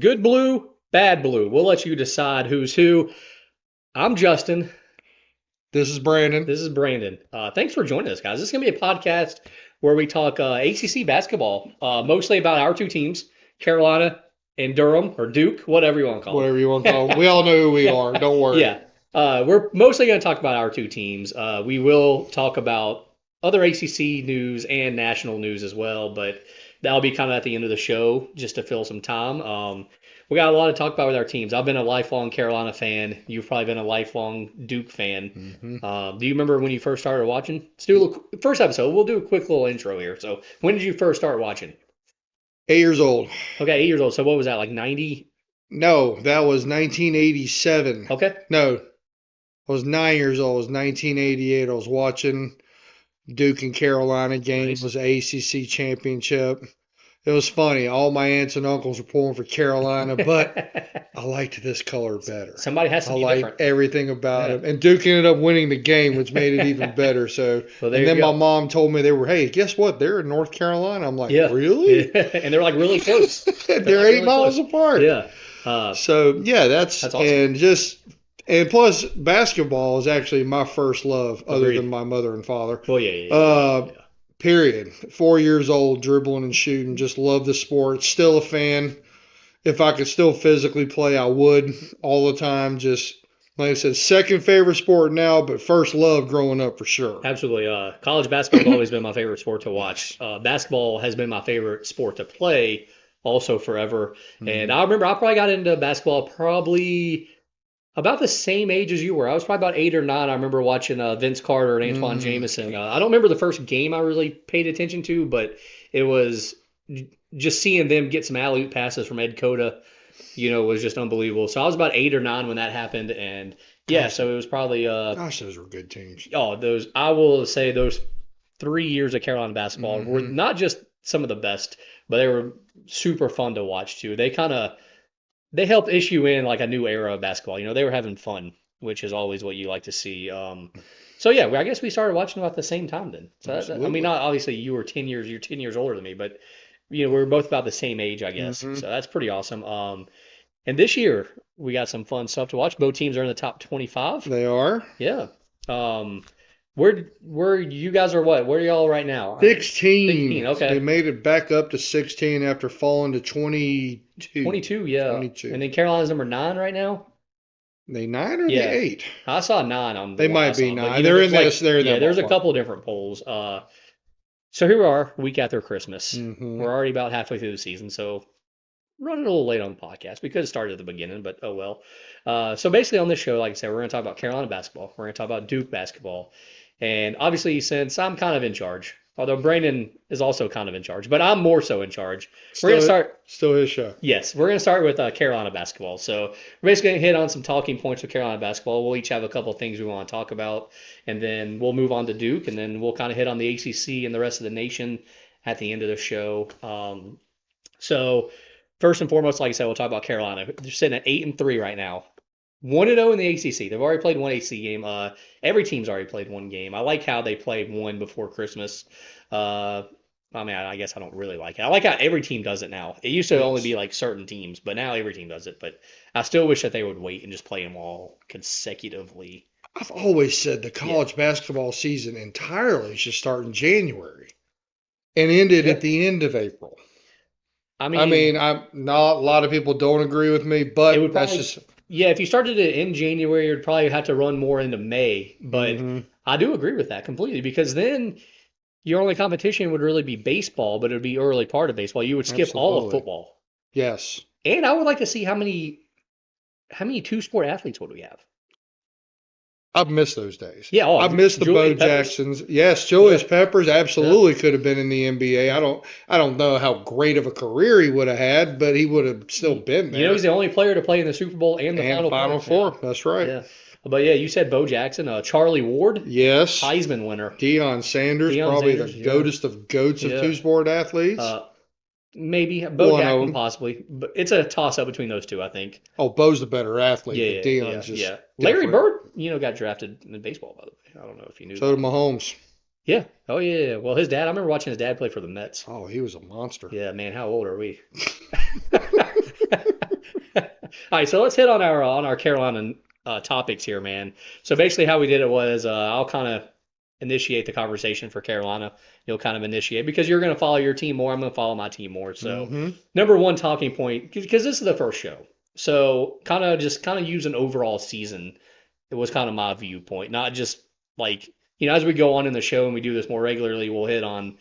Good blue, bad blue. We'll let you decide who's who. I'm Justin. This is Brandon. This is Brandon. Thanks for joining us, guys. This is going to be a podcast where we talk ACC basketball, mostly about our two teams, Carolina and Durham, or Duke, whatever you want to call Whatever you want to call them. We all know who we are. Don't worry. Yeah. We're mostly going to talk about our two teams. We will talk about other ACC news and national news as well, but that'll be kind of at the end of the show just to fill some time. We got a lot to talk about with our teams. I've been a lifelong Carolina fan. You've probably been a lifelong Duke fan. Do you remember when you first started watching? Let's do a little, first episode. We'll do a quick little intro here. So, when did you first start watching? 8 years old. Okay, 8 years old. So, what was that, like 90? No, that was 1987. Okay. No, I was 9 years old. It was 1988. I was watching Duke and Carolina game. Nice. It was an ACC championship. It was funny. All my aunts and uncles were pulling for Carolina, but I liked this color better. Somebody has to I be liked different. everything about it. And Duke ended up winning the game, which made it even better. So, Well, there and you then go. my mom told me hey, guess what? They're in North Carolina. I'm like, Yeah. really? And they're like really close. They're like 8 really miles close. apart. Yeah. So yeah, that's awesome. and plus basketball is actually my first love, other Agreed. than my mother and father. Well, yeah. Period. 4 years old, dribbling and shooting. Just love the sport. Still a fan. If I could still physically play, I would all the time. Just like I said, second favorite sport now, but first love growing up for sure. Absolutely. College basketball has always been my favorite sport to watch. Basketball has been my favorite sport to play also forever. And I remember I probably got into basketball probably about the same age as you were. I was probably about 8 or 9. I remember watching Vince Carter and Antoine Jameson. I don't remember the first game I really paid attention to, but it was just seeing them get some alley-oop passes from Ed Cota, was just unbelievable. So I was about 8 or 9 when that happened, and yeah, so it was probably Gosh, those were good teams. I will say those 3 years of Carolina basketball were not just some of the best, but they were super fun to watch too. They helped issue in like a new era of basketball. They were having fun, which is always what you like to see. So yeah, I guess we started watching about the same time then. So I mean, not obviously you're 10 years older than me, but we're both about the same age, I guess. So that's pretty awesome. And this year we got some fun stuff to watch. Both teams are in the top 25. They are. Yeah. Where you guys are what? Where are y'all right now? 16. 16, okay. They made it back up to 16 after falling to 22. 22, yeah. 22. And then Carolina's number 9 right now. They 9 or Yeah. they 8? I saw 9 on the They one I might be saw, 9. but, They're in like, this. They're in yeah, that there's a ballpark. couple of different polls. So here we are, week after Christmas. We're already about halfway through the season, so running a little late on the podcast. We could have started at the beginning, but oh well. So basically on this show, like I said, we're going to talk about Carolina basketball. We're going to talk about Duke basketball. And obviously, since I'm kind of in charge, although Brandon is also kind of in charge, but I'm more so in charge. We're going to start. Still his show. Yes, we're going to start with Carolina basketball. So we're basically going to hit on some talking points with Carolina basketball. We'll each have a couple of things we want to talk about, and then we'll move on to Duke, and then we'll kind of hit on the ACC and the rest of the nation at the end of the show. So first and foremost, like I said, we'll talk about Carolina. They're sitting at 8-3 right now. 1-0 in the ACC. They've already played one ACC game. Every team's already played one game. I like how they played one before Christmas. I mean, I guess I don't really like it. I like how every team does it now. It used to only be like certain teams, but now every team does it. But I still wish that they would wait and just play them all consecutively. I've always said the college basketball season entirely should start in January and ended at the end of April. I mean, I'm not a lot of people don't agree with me, but it would that's probably, just yeah, if you started it in January, you'd probably have to run more into May. But I do agree with that completely because then your only competition would really be baseball, but it would be early part of baseball. You would skip all of Absolutely. football. Yes. And I would like to see how many two-sport athletes would we have? I've missed those days. Yeah, I've missed the Julius Bo Peppers. Jacksons. Yes, Julius Peppers absolutely could have been in the NBA. I don't know how great of a career he would have had, but he would have still been there. He's the only player to play in the Super Bowl and the Final Four. Four. That's right. Yeah. But yeah, you said Bo Jackson, Charlie Ward, Yes. Heisman winner. Deion Sanders, probably the goatest of goats of two-sport athletes. Maybe Bo One of Jackson, them. possibly, but it's a toss-up between those two, I think. Oh, Bo's the better athlete, Yeah, but Deion's just Larry different. Bird, got drafted in baseball, by the way. I don't know if you knew So that. did Mahomes. Yeah. Oh, yeah. Well, his dad, I remember watching his dad play for the Mets. Oh, he was a monster. Yeah, man, how old are we? right, so let's hit on our Carolina topics here, man. So basically, how we did it was I'll kind of initiate the conversation for Carolina. You'll kind of initiate because you're going to follow your team more. I'm going to follow my team more. So Hmm. number one talking point because this is the first show. So kind of use an overall season. It was kind of my viewpoint, not just like as we go on in the show and we do this more regularly, we'll hit on.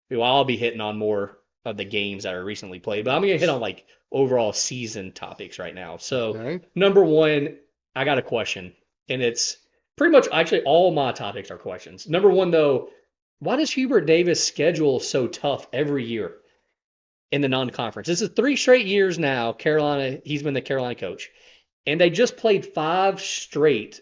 Well, I'll be hitting on more of the games that are recently played, but I'm gonna hit on like overall season topics right now. So Okay. number one, I got a question, and it's pretty much actually all my topics are questions. Number one though, why does Hubert Davis schedule so tough every year in the non-conference? This is 3 straight years now. Carolina, he's been the Carolina coach, and they just played 5 straight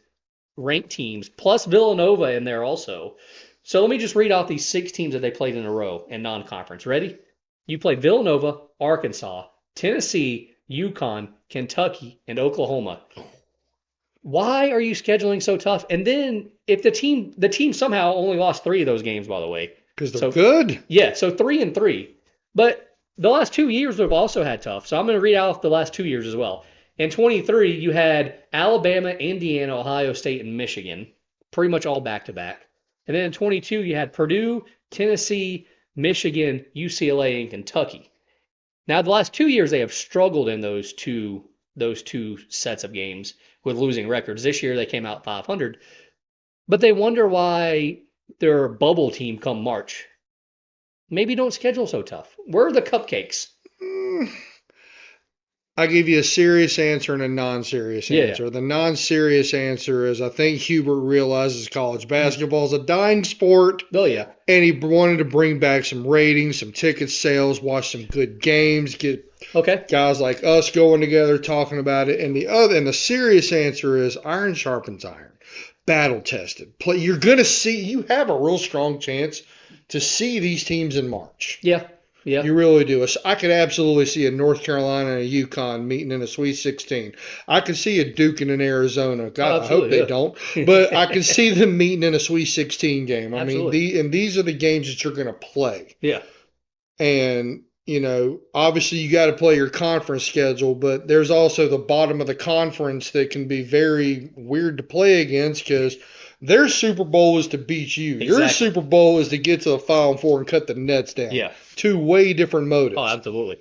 ranked teams, plus Villanova in there also. So let me just read off these 6 teams that they played in a row in non-conference. Ready? You played Villanova, Arkansas, Tennessee, UConn, Kentucky, and Oklahoma. Why are you scheduling so tough? And then if the team somehow only lost 3 of those games, by the way. Because they're So good. yeah, so 3-3. But the last 2 years we've also had tough. So I'm going to read out the last 2 years as well. In 23, you had Alabama, Indiana, Ohio State, and Michigan, pretty much all back to back. And then in 22, you had Purdue, Tennessee, Michigan, UCLA, and Kentucky. Now, the last 2 years they have struggled in those two sets of games with losing records. This year they came out 500, but they wonder why their bubble team come March. Maybe don't schedule so tough. Where are the cupcakes? Mm, I give you a serious answer and a non-serious Yeah. answer. The non-serious answer is I think Hubert realizes college basketball is a dying sport, Oh yeah. and he wanted to bring back some ratings, some ticket sales, watch some good games, get Okay. guys like us going together talking about it. And the serious answer is iron sharpens iron. Battle tested. You're gonna see. You have a real strong chance to see these teams in March. Yeah. Yeah. You really do. I could absolutely see a North Carolina and a UConn meeting in a Sweet 16. I could see a Duke and an Arizona. Oh, God, I hope absolutely. they don't. But I could see them meeting in a Sweet 16 game. I mean, Absolutely. these are the games that you're going to play. Yeah. And, obviously you got to play your conference schedule, but there's also the bottom of the conference that can be very weird to play against because their Super Bowl is to beat you. Your Exactly. Super Bowl is to get to the Final Four and cut the nets down. Yeah. 2 way different Oh, motives. absolutely.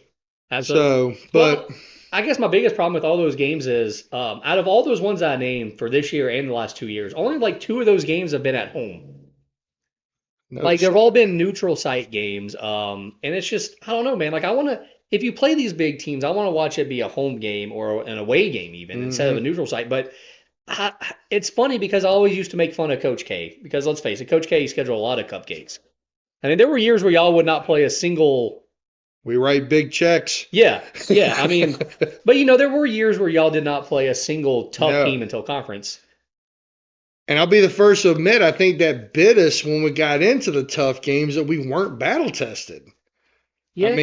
Absolutely. So, but Well, I guess my biggest problem with all those games is out of all those ones I named for this year and the last 2 years, only like 2 of those games have been at home. no, Like they've all been neutral site games. And it's just I don't know, man. Like I want to if you play these big teams, I want to watch it be a home game or an away game even instead of a mhm. neutral site. But it's funny because I always used to make fun of Coach K because let's face it, Coach K scheduled a lot of cupcakes. I mean, there were years where y'all would not play a single. We write big checks. Yeah, yeah. I mean, but there were years where y'all did not play a single tough No. team until conference. And I'll be the first to admit, I think that bit us when we got into the tough games that we weren't battle tested. Yeah,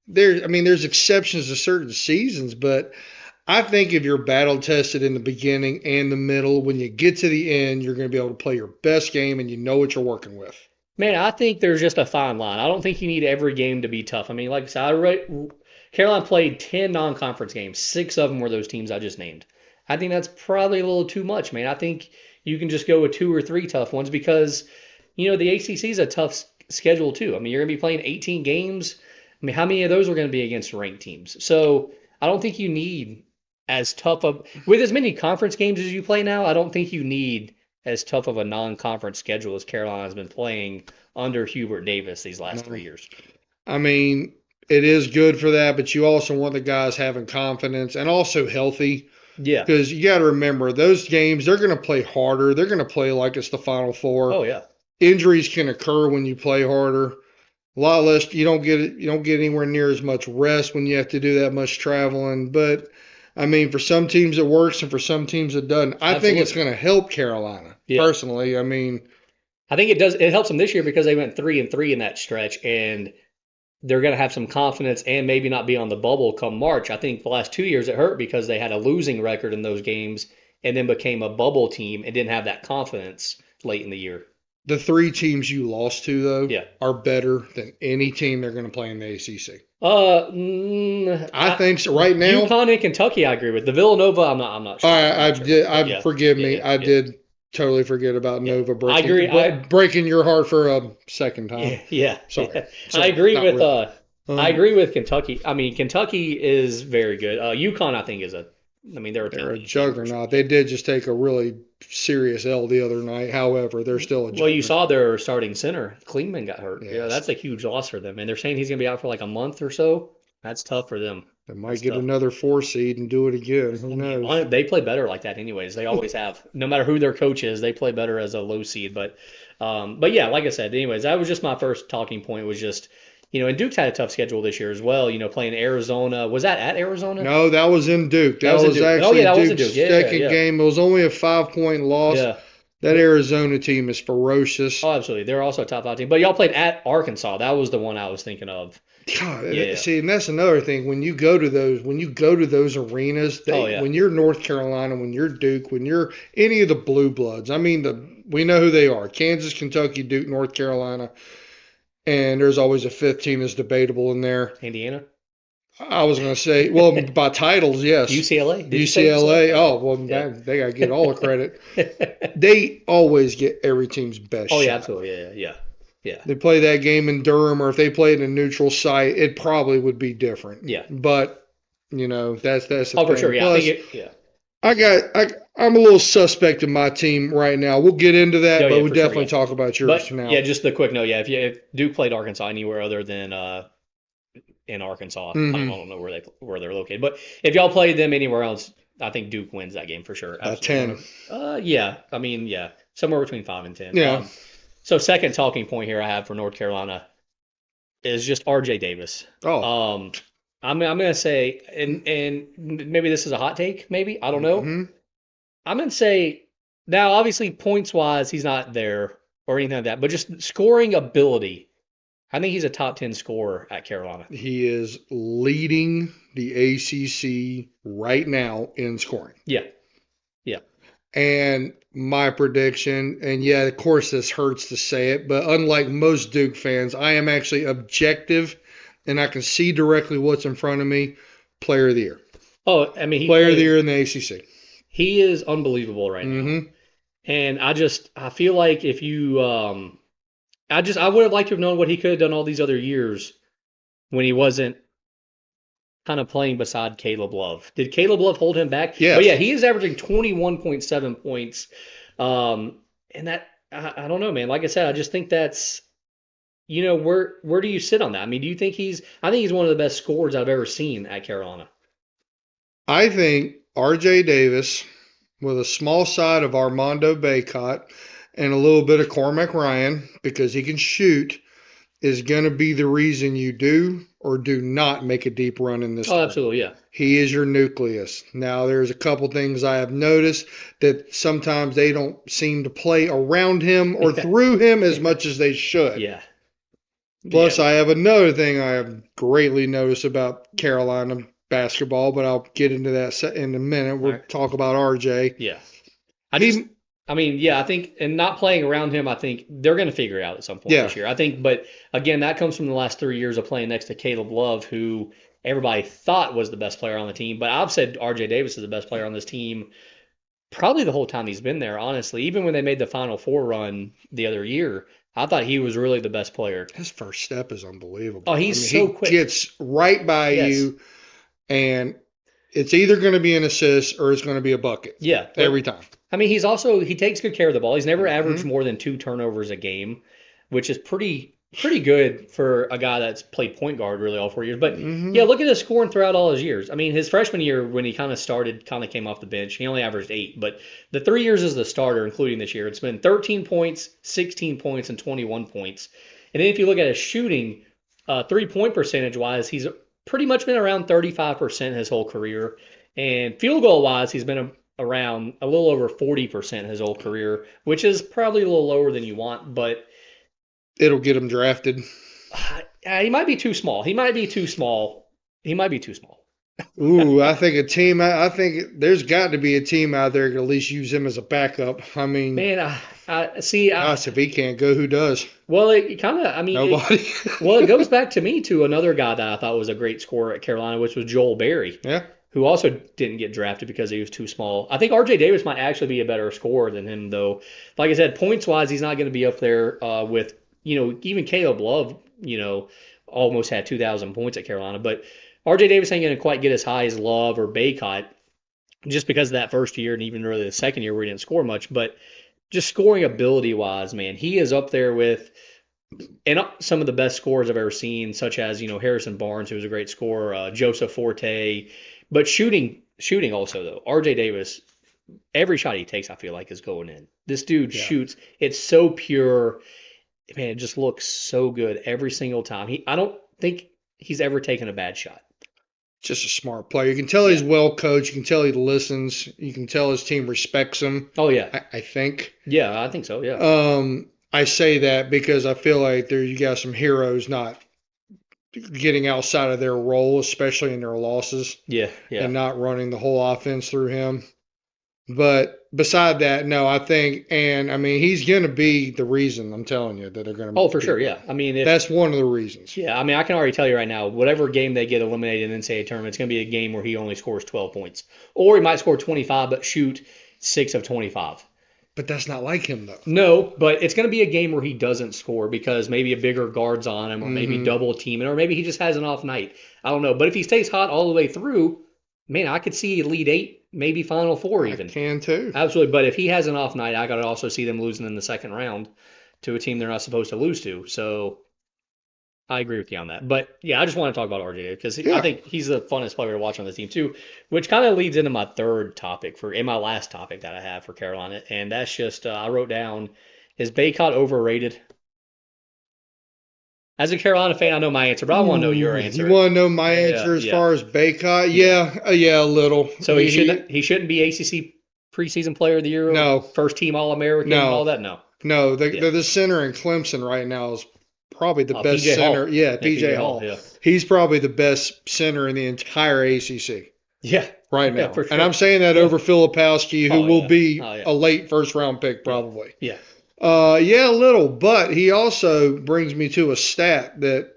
There's exceptions to certain seasons, but I think if you're battle tested in the beginning and the middle, when you get to the end, you're going to be able to play your best game and you know what you're working with. man. I think there's just a fine line. I don't think you need every game to be tough. I mean, like I said, Carolina played 10 non-conference games. 6 of them were those teams I just named. I think that's probably a little too much, man. I think you can just go with 2 or 3 tough ones because the ACC is a tough schedule too. I mean, you're going to be playing 18 games. I mean, how many of those are going to be against ranked teams? So I don't think you need as tough of with as many conference games as you play now. I don't think you need as tough of a non-conference schedule as Carolina's been playing under Hubert Davis these last No. 3 years. I mean, it is good for that, but you also want the guys having confidence and also healthy. Yeah. Because you got to remember, those games, they're going to play harder. They're going to play like it's the Final Four. Oh yeah. Injuries can occur when you play harder. A lot less. You don't get anywhere near as much rest when you have to do that much traveling. But I mean, for some teams it works, and for some teams it doesn't. I think it's Absolutely. going to help Carolina Yeah. personally. I mean, I think it does. It helps them this year because they went 3-3 in that stretch, and they're going to have some confidence and maybe not be on the bubble come March. I think the last 2 years it hurt because they had a losing record in those games and then became a bubble team and didn't have that confidence late in the year. The 3 teams you lost to, though, Yeah. are better than any team they're going to play in the ACC. I I think so. Right now, UConn and Kentucky, I agree with. The Villanova, I'm not sure. I'm not sure. But yeah, forgive yeah, me. yeah, I yeah, did totally forget about yeah. Nova I agree. breaking your heart for a second time. Yeah, yeah, Sorry. yeah. I Sorry. agree Not with really. I agree with Kentucky. I mean, Kentucky is very good. UConn, I think, is a. I mean, they're a They're a top 10 team for sure. juggernaut. They did just take a really serious L the other night. However, they're still a Well, you saw juggernaut. their starting center, Klingman, got hurt. Yeah, Yes. that's a huge loss for them, and they're saying he's going to be out for like a month or so. That's tough for them. They might That's get tough. another 4 seed and do it again. Who I mean, knows? they play better like that, anyways. They always have. No matter who their coach is, they play better as a low seed. But yeah, like I said, anyways, that was just my first talking point. Was just, and Duke's had a tough schedule this year as well. Playing Arizona. Was that at Arizona? No, that was in Duke. That That was in was Duke. Oh yeah, actually that was in Duke's Duke. Yeah, second yeah, game. It was only a 5-point loss. yeah. That Arizona team is ferocious. Oh, absolutely. They're also a top 5 team. But y'all played at Arkansas. That was the one I was thinking of. God, Yeah. see, and that's another thing. When you go to those arenas, Oh, yeah. when you're North Carolina, when you're Duke, when you're any of the blue bloods, I mean, we know who they are: Kansas, Kentucky, Duke, North Carolina, and there's always a fifth team that's debatable in there. Indiana? I was going to say, well, by titles, yes. UCLA? Did you say UCLA. Oh, well, Yeah. they got to get all the credit. They always get every team's best Oh, yeah, shot. absolutely. Yeah, yeah, yeah. They play that game in Durham, or if they played in a neutral site, it probably would be different. Yeah. But that's the Oh, for thing. sure. Yeah. Plus, I'm a little suspect in my team right now. We'll get into that, Oh, but yeah, we'll for sure, definitely yeah. talk about yours But now. yeah, just the quick note. Yeah, if Duke played Arkansas anywhere other than in Arkansas, I don't know where they're located. But if y'all played them anywhere else, I think Duke wins that game for sure. By Absolutely. 10. Yeah. I mean, yeah, somewhere between 5 and 10. Yeah. So second talking point here I have for North Carolina is just R.J. Davis. Oh. I'm gonna say, and maybe this is a hot take, maybe I don't know. Mhm. I'm gonna say now, obviously points wise, he's not there or anything like that, but just scoring ability, I think he's a top 10 scorer at Carolina. He is leading the ACC right now in scoring. Yeah, yeah, And my prediction, and yeah, of course this hurts to say it, but unlike most Duke fans, I am actually objective and I can see directly what's in front of me. Player of the year. Oh, I mean, Player of the year in the ACC. he is unbelievable right now. Mm-hmm. And I feel like if you, I would have liked to have known what he could have done all these other years when he wasn't kind of playing beside Caleb Love. Did Caleb Love hold him back? Yes. But yeah, he is averaging 21.7 points. And that, I don't know, man. Like I said, I just think that's, where do you sit on that? I mean, do you think I think he's one of the best scorers I've ever seen at Carolina. I think R.J. Davis, with a small side of Armando Bacot and a little bit of Cormac Ryan, because he can shoot, is going to be the reason you do or do not make a deep run in this Oh, tournament. absolutely, yeah. He is your nucleus. Now, there's a couple things I have noticed that sometimes they don't seem to play around him or through him as much as they should. Yeah. Plus, Yeah. I have another thing I have greatly noticed about Carolina basketball, but I'll get into that in a minute. We'll talk about RJ. Yeah. I think, and not playing around him, I think they're going to figure it out at some point this year. I think, but again, that comes from the last 3 years of playing next to Caleb Love, who everybody thought was the best player on the team. But I've said RJ Davis is the best player on this team probably the whole time he's been there, honestly. Even when they made the Final Four run the other year, I thought he was really the best player. His first step is unbelievable. Oh, he's so quick. He gets right by you, and it's either going to be an assist or it's going to be a bucket. Yeah. Every time. I mean, he takes good care of the ball. He's never averaged more than 2 turnovers a game, which is pretty good for a guy that's played point guard really all 4 years. But yeah, look at his scoring throughout all his years. I mean, his freshman year when he kind of came off the bench, he only averaged 8. But the 3 years as the starter, including this year, it's been 13 points, 16 points, and 21 points. And then if you look at his shooting, 3-point percentage wise, he's pretty much been around 35% his whole career. And field goal wise, he's been around a little over 40% his whole career, which is probably a little lower than you want, but it'll get him drafted. He might be too small. Ooh, I think there's got to be a team out there that can at least use him as a backup. I mean, man, See. Gosh, if he can't go, who does? Well, it kind of. I mean, Nobody. well, it goes back to me to another guy that I thought was a great scorer at Carolina, which was Joel Berry, Yeah. who also didn't get drafted because he was too small. I think R.J. Davis might actually be a better scorer than him, though. Like I said, points wise, he's not going to be up there with even Caleb Love. Almost had 2,000 points at Carolina, but R.J. Davis ain't going to quite get as high as Love or Baycott just because of that first year and even really the second year where he didn't score much. But just scoring ability wise, man, he is up there with some of the best scorers I've ever seen, such as Harrison Barnes, who was a great scorer, Joseph Forte, but shooting also though. R.J. Davis, every shot he takes, I feel like is going in. This dude shoots. It's so pure. Man, it just looks so good every single time. I don't think he's ever taken a bad shot. Just a smart player. You can tell he's well coached. You can tell he listens. You can tell his team respects him. Oh yeah, I think. Yeah, I think so. Yeah. I say that because I feel like you got some heroes not getting outside of their role, especially in their losses. Yeah. And not running the whole offense through him. But beside that, no, I think, and I mean, he's going to be the reason, I'm telling you, that they're going to. Oh, for sure, yeah. I mean, that's one of the reasons. Yeah, I mean, I can already tell you right now, whatever game they get eliminated in the NCAA tournament, it's going to be a game where he only scores 12 points. Or he might score 25 but shoot 6 of 25. But that's not like him, though. No, but it's going to be a game where he doesn't score because maybe a bigger guard's on him or maybe double teaming or maybe he just has an off night. I don't know. But if he stays hot all the way through, man, I could see Elite Eight, maybe Final Four even. I can too. Absolutely. But if he has an off night, I got to also see them losing in the second round to a team they're not supposed to lose to. So I agree with you on that. But yeah, I just want to talk about RJ because I think he's the funnest player to watch on the team too, which kind of leads into my third topic my last topic that I have for Carolina. And that's just, I wrote down, is Baycott overrated? As a Carolina fan, I know my answer, but I want to know your answer. You want to know my answer as far as Baycott? Yeah, a little. So he shouldn't be ACC preseason player of the year? No. First team All-American and all that? No. No, the center in Clemson right now is probably the best PJ center. Hall. Yeah, PJ Hall. Yeah. He's probably the best center in the entire ACC. Yeah. Right now. Yeah, for sure. And I'm saying that over Filipowski, who will be a late first-round pick probably. Yeah. A little. But he also brings me to a stat that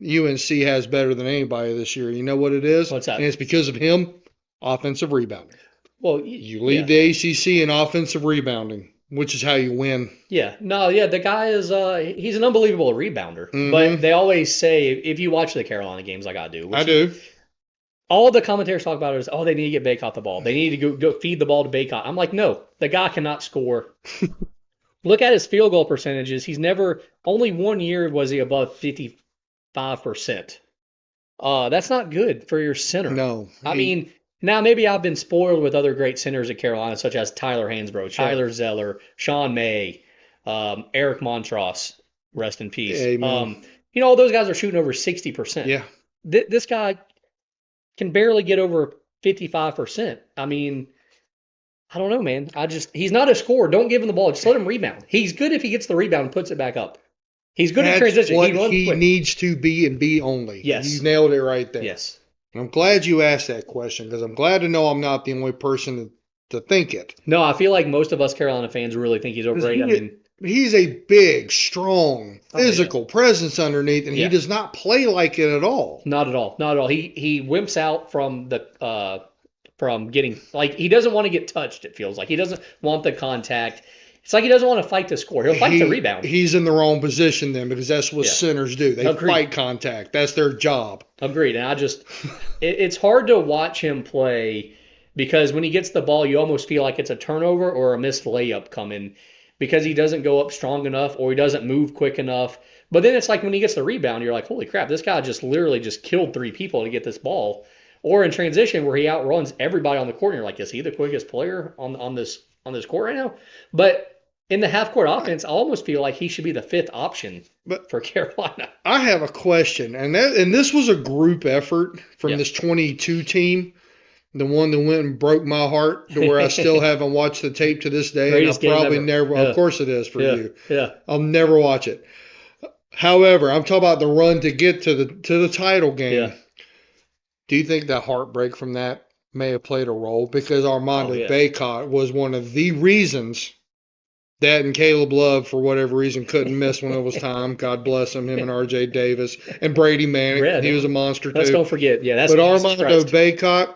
UNC has better than anybody this year. You know what it is? What's that? And it's because of him, offensive rebounding. Well, you lead the ACC in offensive rebounding, which is how you win. Yeah. No, yeah, the guy is he's an unbelievable rebounder. Mm-hmm. But they always say, if you watch the Carolina games like I do. I do. All the commentators talk about is, they need to get Baycott the ball. They need to go feed the ball to Baycott. I'm like, no, the guy cannot score. Look at his field goal percentages. He's only 1 year was he above 55%. That's not good for your center. No. I mean, now maybe I've been spoiled with other great centers at Carolina, such as Tyler Hansbrough, Tyler Zeller, Sean May, Eric Montross, rest in peace. All those guys are shooting over 60%. Yeah. This guy can barely get over 55%. I mean, I don't know, man. He's not a scorer. Don't give him the ball. Just let him rebound. He's good if he gets the rebound and puts it back up. He's good at transition. That's what he needs to be and be only. Yes. You nailed it right there. Yes. And I'm glad you asked that question because I'm glad to know I'm not the only person to think it. No, I feel like most of us Carolina fans really think he's overrated. He's a big, strong, physical presence underneath, and he does not play like it at all. Not at all. Not at all. He wimps out from getting, like, he doesn't want to get touched, it feels like. He doesn't want the contact. It's like he doesn't want to fight to score. He'll fight to rebound. He's in the wrong position then because that's what centers do. They fight contact. That's their job. Agreed. And it's hard to watch him play because when he gets the ball, you almost feel like it's a turnover or a missed layup coming because he doesn't go up strong enough or he doesn't move quick enough. But then it's like when he gets the rebound, you're like, holy crap, this guy just literally just killed 3 people to get this ball. Or in transition where he outruns everybody on the court, and you're like, is he the quickest player on this court right now? But in the half-court offense, I almost feel like he should be the 5th option for Carolina. I have a question, and this was a group effort from this 22 team, the one that went and broke my heart to where I still haven't watched the tape to this day. Greatest and I'll probably game never. Yeah. Of course it is for you. Yeah. I'll never watch it. However, I'm talking about the run to get to the title game. Yeah. Do you think that heartbreak from that may have played a role? Because Armando Baycott was one of the reasons That and Caleb Love, for whatever reason, couldn't miss when it was time. God bless him and R.J. Davis. And Brady Manick, he was a monster Let's too. don't forget. Yeah, that's But Jesus Armando Christ. Bacot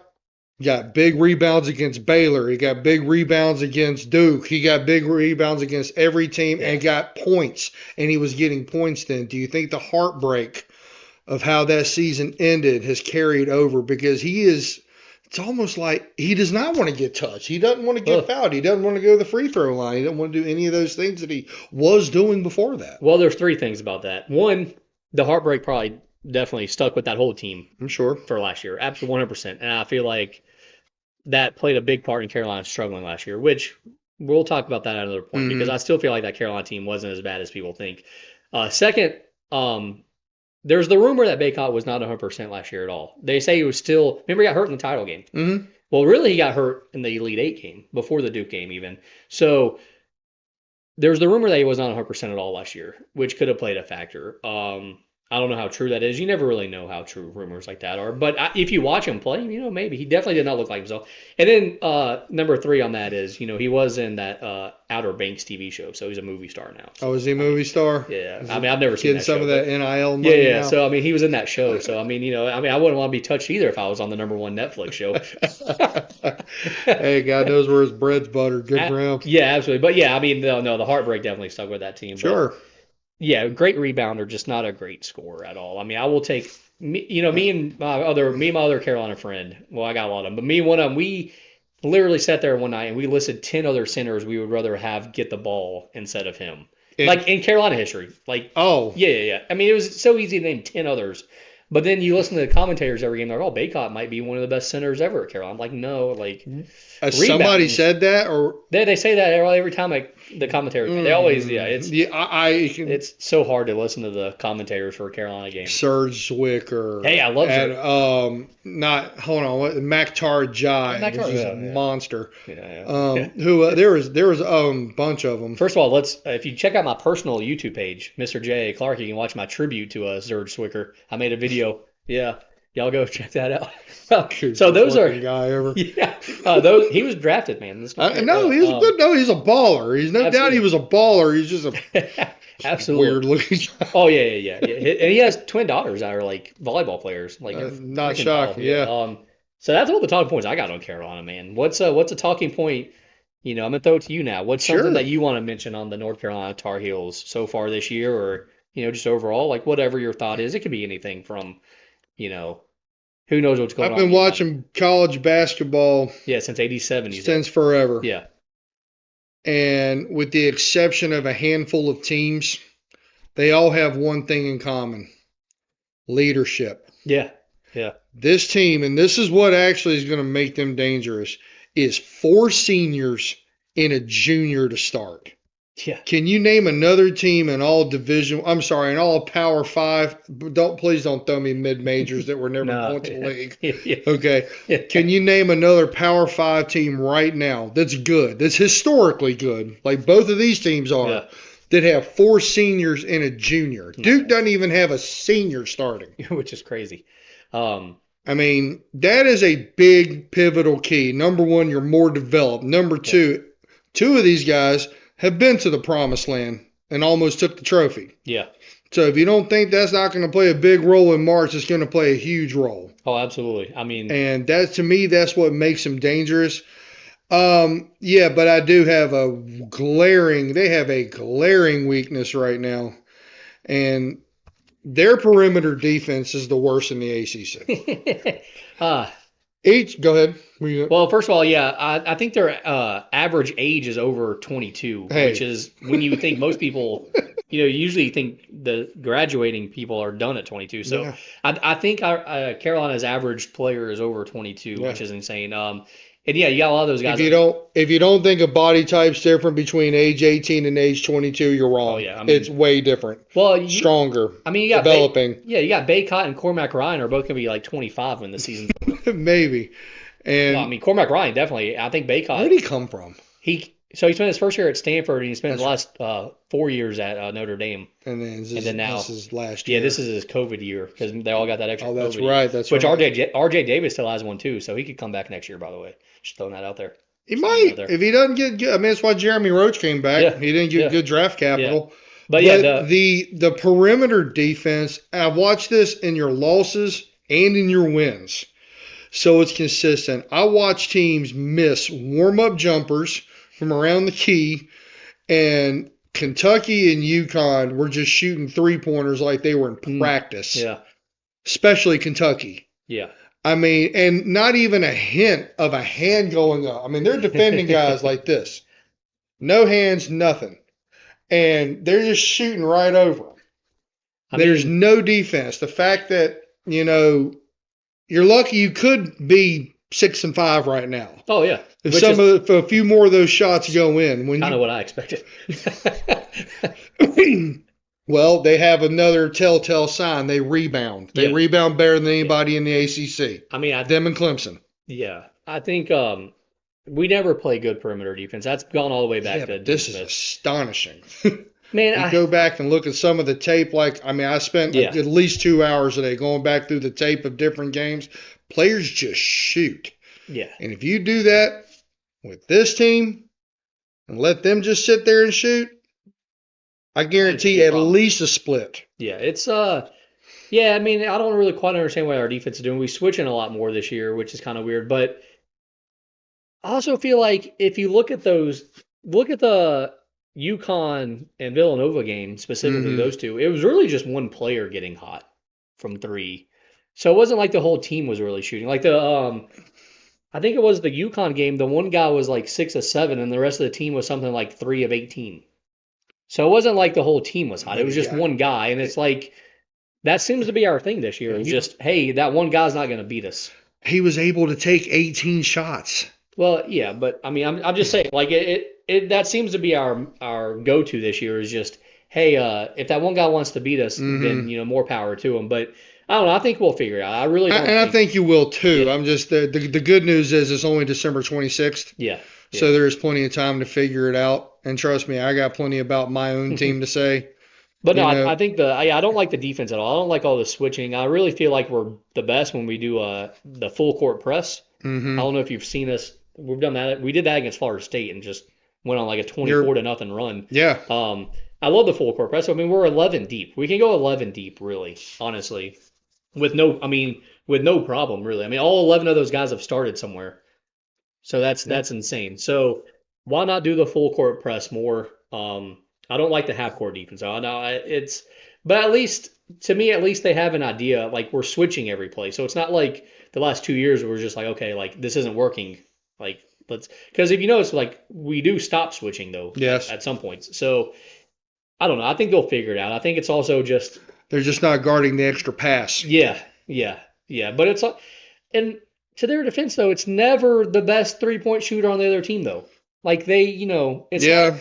got big rebounds against Baylor. He got big rebounds against Duke. He got big rebounds against every team and got points. And he was getting points then. Do you think the heartbreak of how that season ended has carried over? Because it's almost like he does not want to get touched. He doesn't want to get fouled. He doesn't want to go to the free throw line. He doesn't want to do any of those things that he was doing before that. Well, there's three things about that. One, the heartbreak probably definitely stuck with that whole team. I'm sure. For last year. Absolutely 100%. And I feel like that played a big part in Carolina struggling last year, which we'll talk about that at another point because I still feel like that Carolina team wasn't as bad as people think. Second, there's the rumor that Bacot was not 100% last year at all. They say he was still, remember he got hurt in the title game. Mm-hmm. Well, really he got hurt in the Elite Eight game, before the Duke game even. So there's the rumor that he was not 100% at all last year, which could have played a factor. I don't know how true that is. You never really know how true rumors like that are. But if you watch him play, maybe. He definitely did not look like himself. And then number 3 on that is, he was in that Outer Banks TV show, so he's a movie star now. So, is he a movie star? Yeah. I've never seen that show. Getting some of that NIL money Yeah. now. So, he was in that show. So, I wouldn't want to be touched either if I was on the number 1 Netflix show. Hey, God knows where his bread's buttered. Good for him. Yeah, absolutely. But, yeah, no, the heartbreak definitely stuck with that team. Sure. But, yeah, great rebounder, just not a great scorer at all. I will take me and my other Carolina friend. Well, I got a lot of them, but me and one of them, we literally sat there one night and we listed 10 other centers we would rather have get the ball instead of him. Like in Carolina history. Like, yeah. It was so easy to name 10 others. But then you listen to the commentators every game, they're like, Bacot might be one of the best centers ever at Carolina. I'm like, no, somebody said that, or they say that every time the commentators. They always, it's so hard to listen to the commentators for a Carolina game. Serge Zwick hey, I love Zwick. Maktar Jai, Maktar, which is a monster. Yeah. There was a bunch of them. First of all, if you check out my personal YouTube page, Mr. J. Clark, you can watch my tribute to Serge Zwicker. I made a video. Yeah, y'all go check that out. So those are guy ever. Yeah, he was drafted, man. He's good. No, he's a baller. He's no doubt he was a baller. He's just a absolutely weird looking guy. Oh yeah. And he has twin daughters that are like volleyball players. Like not shocking. Yeah. So that's all the talking points I got on Carolina, man. What's a talking point? I'm gonna throw it to you now. What's something that you want to mention on the North Carolina Tar Heels so far this year, or just overall, like whatever your thought is? It could be anything from, who knows what's going on. I've been watching college basketball. Yeah, since '87. Since forever. Yeah. And with the exception of a handful of teams, they all have one thing in common: leadership. Yeah. This team, and this is what actually is going to make them dangerous, is 4 seniors and a junior to start. Yeah. Can you name another team in all in all Power 5? Please don't throw me mid-majors that were never going to the league. Yeah. Okay. Yeah. Can you name another Power 5 team right now that's good, that's historically good, like both of these teams are, that have 4 seniors and a junior? Duke doesn't even have a senior starting. Which is crazy. That is a big pivotal key. Number 1, you're more developed. Number 2, 2 of these guys have been to the promised land and almost took the trophy. Yeah. So if you don't think that's not going to play a big role in March, it's going to play a huge role. Oh, absolutely. And to me, that's what makes them dangerous. But I do have they have a glaring weakness right now. And their perimeter defense is the worst in the ACC. Go ahead. Well, first of all, I think their average age is over 22, which is when you think most people, usually think the graduating people are done at 22. So I think our Carolina's average player is over 22, which is insane. And you got a lot of those guys. If you don't think a body type's different between age 18 and age 22, you're wrong. Oh yeah, it's way different. Well, stronger. You got developing. You got Bacot and Cormac Ryan are both gonna be like 25 when the season's over. Maybe. And Cormac Ryan definitely. I think Bacot. Where did he come from? He spent his first year at Stanford, and he spent the last 4 years at Notre Dame. And then now this is last year. Yeah, this is his COVID year because they all got that extra. Oh, that's COVID right. Year, that's which right. RJ Davis still has one too, so he could come back next year. By the way, just throwing that out there. He something might. out there. If he doesn't get good, I mean, that's why Jeremy Roach came back. Yeah. He didn't get Yeah. good draft capital. But yeah, the perimeter defense, I've watched this in your losses and in your wins. So it's consistent. I watch teams miss warm-up jumpers from around the key, and Kentucky and UConn were just shooting three-pointers like they were in practice. Yeah. Especially Kentucky. Yeah. I mean, and not even a hint of a hand going up. I mean, they're defending guys like this. No hands, nothing. And they're just shooting right over them. There's no defense. The fact that, you're lucky you could be 6-5 right now. Oh, yeah. If a few more of those shots go in. Kind of what I expected. Well, they have another telltale sign. They rebound. They rebound better than anybody in the ACC. I mean, them and Clemson. Yeah. I think we never play good perimeter defense. That's gone all the way back to this is astonishing. Man, you go back and look at some of the tape. I spent at least 2 hours a day going back through the tape of different games. Players just shoot. Yeah. And if you do that with this team and let them just sit there and shoot, I guarantee at least a split. Yeah, it's I mean, I don't really quite understand what our defense is doing. We switching a lot more this year, which is kind of weird. But I also feel like if you look at the UConn and Villanova game, specifically those two, it was really just one player getting hot from three. So it wasn't like the whole team was really shooting. Like I think it was the UConn game, the one guy was like 6 of 7, and the rest of the team was something like 3 of 18. So it wasn't like the whole team was hot. It was just one guy, and it's like that seems to be our thing this year. It's just, hey, that one guy's not going to beat us. He was able to take 18 shots. Well, yeah, but I mean, I'm just saying, like it that seems to be our go-to this year is just, hey, if that one guy wants to beat us, then more power to him. But I don't know. I think we'll figure it out. I really don't. And I think you will too. Yeah. I'm just the good news is it's only December 26th. Yeah. So there's plenty of time to figure it out. And trust me, I got plenty about my own team to say. But no, I think I don't like the defense at all. I don't like all the switching. I really feel like we're the best when we do the full court press. Mm-hmm. I don't know if you've seen us. We've done that. We did that against Florida State and just went on like a 24-0 run. Yeah. I love the full court press. I mean, we're 11 deep. We can go 11 deep, really, honestly, with no problem, really. I mean, all 11 of those guys have started somewhere, so that's insane. So why not do the full court press more? I don't like the half court defense. But at least to me, they have an idea. Like we're switching every play, so it's not like the last 2 years where we're just like, okay, like this isn't working. Like because if you notice, like we do stop switching though. Yes. At some points. So I don't know. I think they'll figure it out. I think it's also just they're just not guarding the extra pass. Yeah. But it's and to their defense though, it's never the best 3-point shooter on the other team though. Like it's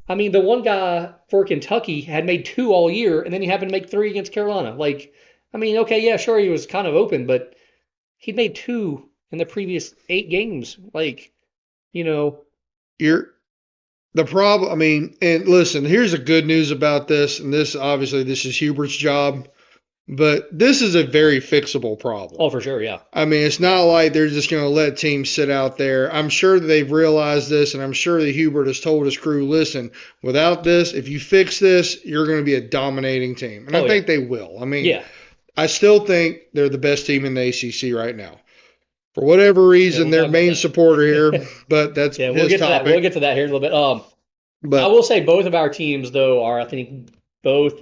I mean, the one guy for Kentucky had made 2 all year, and then he happened to make 3 against Carolina. Like, I mean, okay, yeah, sure, he was kind of open, but he made 2 in the previous 8 games. Like, the problem. I mean, and listen, here's the good news about this, and this is Hubert's job, but this is a very fixable problem. Oh, for sure, yeah. I mean, it's not like they're just going to let teams sit out there. I'm sure that they've realized this, and I'm sure that Hubert has told his crew, listen, without this, if you fix this, you're going to be a dominating team. And I think they will. I mean, I still think they're the best team in the ACC right now. For whatever reason, their main supporter here, but that's his topic. We'll get to that here in a little bit. But I will say both of our teams, though, I think both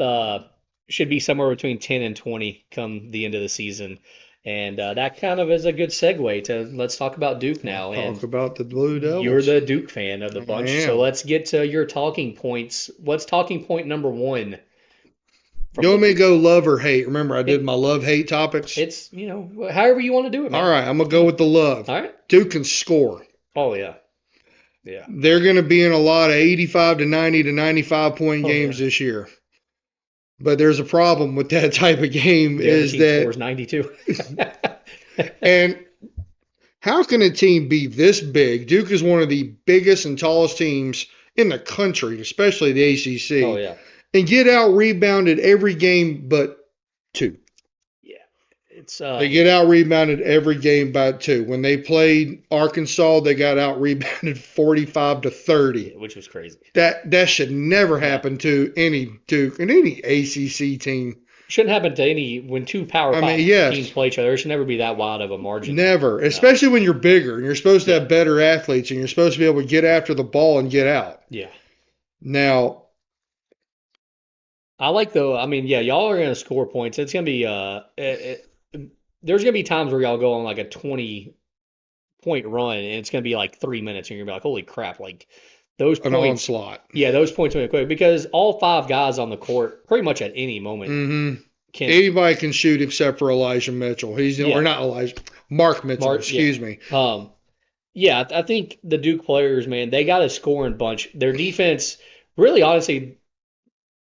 should be somewhere between 10 and 20 come the end of the season. And that kind of is a good segue to let's talk about Duke now. Talk about the Blue Devils. You're the Duke fan of the bunch, so let's get to your talking points. What's talking point number 1? You want me to go love or hate? Remember, I did my love-hate topics. It's, however you want to do it, man. All right, I'm going to go with the love. All right. Duke can score. Oh, yeah. Yeah. They're going to be in a lot of 85 to 90 to 95-point games this year. But there's a problem with that type of game is that scores 92. And how can a team be this big? Duke is one of the biggest and tallest teams in the country, especially the ACC. Oh, yeah. And get out rebounded every game but 2. Yeah. It's They get out rebounded every game by 2. When they played Arkansas, they got out rebounded 45-30. which was crazy. That should never happen to any Duke and any ACC team. Shouldn't happen to any when two Power I 5 mean, yes. teams play each other. It should never be that wide of a margin. Never, especially when you're bigger and you're supposed to have better athletes and you're supposed to be able to get after the ball and get out. Yeah. Now, I like though. I mean, yeah, y'all are gonna score points. It's gonna be there's gonna be times where y'all go on like a 20-point run and it's gonna be like 3 minutes and you're gonna be like, holy crap, like those an points. onslaught. Yeah, those points are gonna quick because all 5 guys on the court, pretty much at any moment, can. Anybody can shoot except for Elijah Mitchell. Or not Elijah, Mark Mitchell. Excuse me. Yeah, I think the Duke players, man, they got a scoring bunch. Their defense, really, honestly,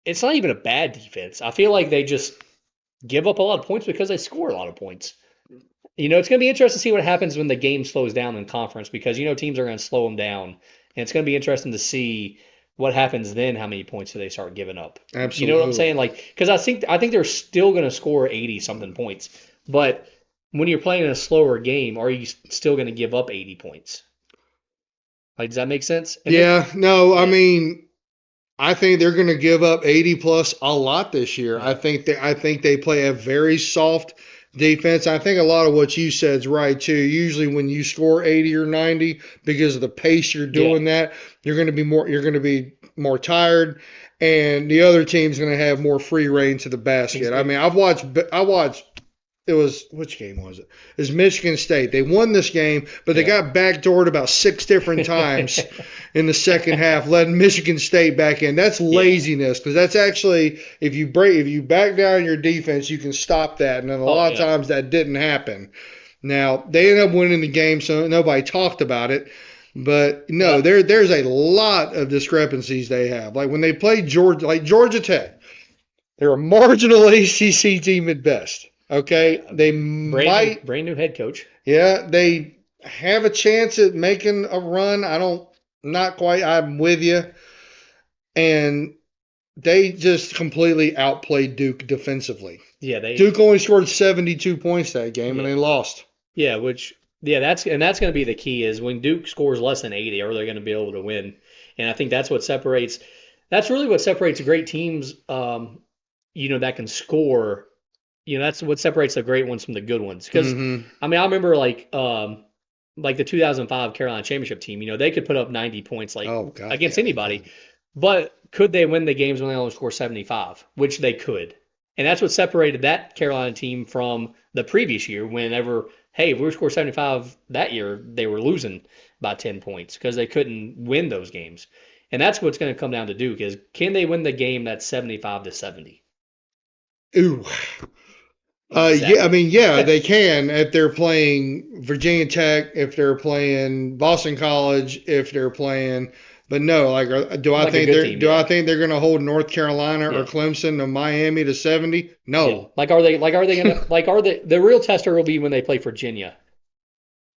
it's not even a bad defense. I feel like they just give up a lot of points because they score a lot of points. It's going to be interesting to see what happens when the game slows down in conference because, teams are going to slow them down. And it's going to be interesting to see what happens then, how many points do they start giving up. Absolutely. You know what I'm saying? Like, because I think they're still going to score 80-something points. But when you're playing in a slower game, are you still going to give up 80 points? Like, does that make sense? I mean, I think they're going to give up 80 plus a lot this year. Yeah. I think they play a very soft defense. I think a lot of what you said is right too. Usually when you score 80 or 90 because of the pace you're doing that, you're going to be more tired and the other team's going to have more free reign to the basket. Exactly. I mean, I watched it was, which game was it? It was Michigan State. They won this game, but they got backdoored about 6 different times in the second half, letting Michigan State back in. That's laziness because that's actually, if you back down your defense, you can stop that. And then a lot of times that didn't happen. Now, they ended up winning the game, so nobody talked about it. But, no, there's a lot of discrepancies they have. Like when they played Georgia Tech, they're a marginal ACC team at best. Okay, they brand new head coach. Yeah, they have a chance at making a run. Not quite. I'm with you. And they just completely outplayed Duke defensively. Yeah, Duke only scored 72 points that game, and they lost. Yeah, that's going to be the key is when Duke scores less than 80, are they going to be able to win? And I think that's really what separates great teams. That can score. That's what separates the great ones from the good ones. Because, I mean, I remember like the 2005 Carolina championship team, they could put up 90 points against anybody. But could they win the games when they only score 75? Which they could. And that's what separated that Carolina team from the previous year whenever, if we scored 75 that year, they were losing by 10 points because they couldn't win those games. And that's what's going to come down to Duke is can they win the game that's 75-70? Ooh. Exactly. They can if they're playing Virginia Tech, if they're playing Boston College, if they're playing. But no, do I think they're going to hold North Carolina or Clemson or Miami to 70? No. Yeah. Are they going to the real tester will be when they play Virginia.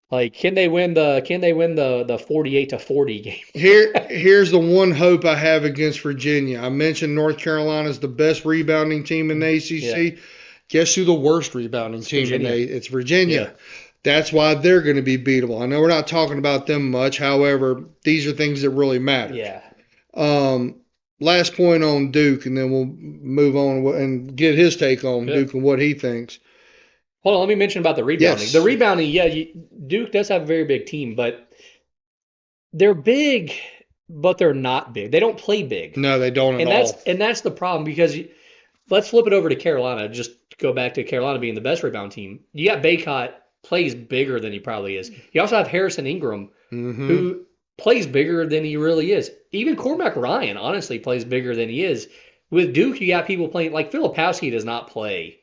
Like, can they win the 48-40 game? Here's the one hope I have against Virginia. I mentioned North Carolina's the best rebounding team in the ACC. Yeah. Guess who the worst rebounding team in It's Virginia. Yeah. That's why they're going to be beatable. I know we're not talking about them much. However, these are things that really matter. Yeah. Last point on Duke, and then we'll move on and get his take on Duke and what he thinks. Hold on, let me mention about the rebounding. Yes. The rebounding, Duke does have a very big team, but they're big, but they're not big. They don't play big. No, they don't at all. And that's the problem because let's flip it over to Carolina. Just go back to Carolina being the best rebound team. You got Baycott plays bigger than he probably is. You also have Harrison Ingram, who plays bigger than he really is. Even Cormac Ryan, honestly, plays bigger than he is. With Duke, you got people playing like Filipowski does not play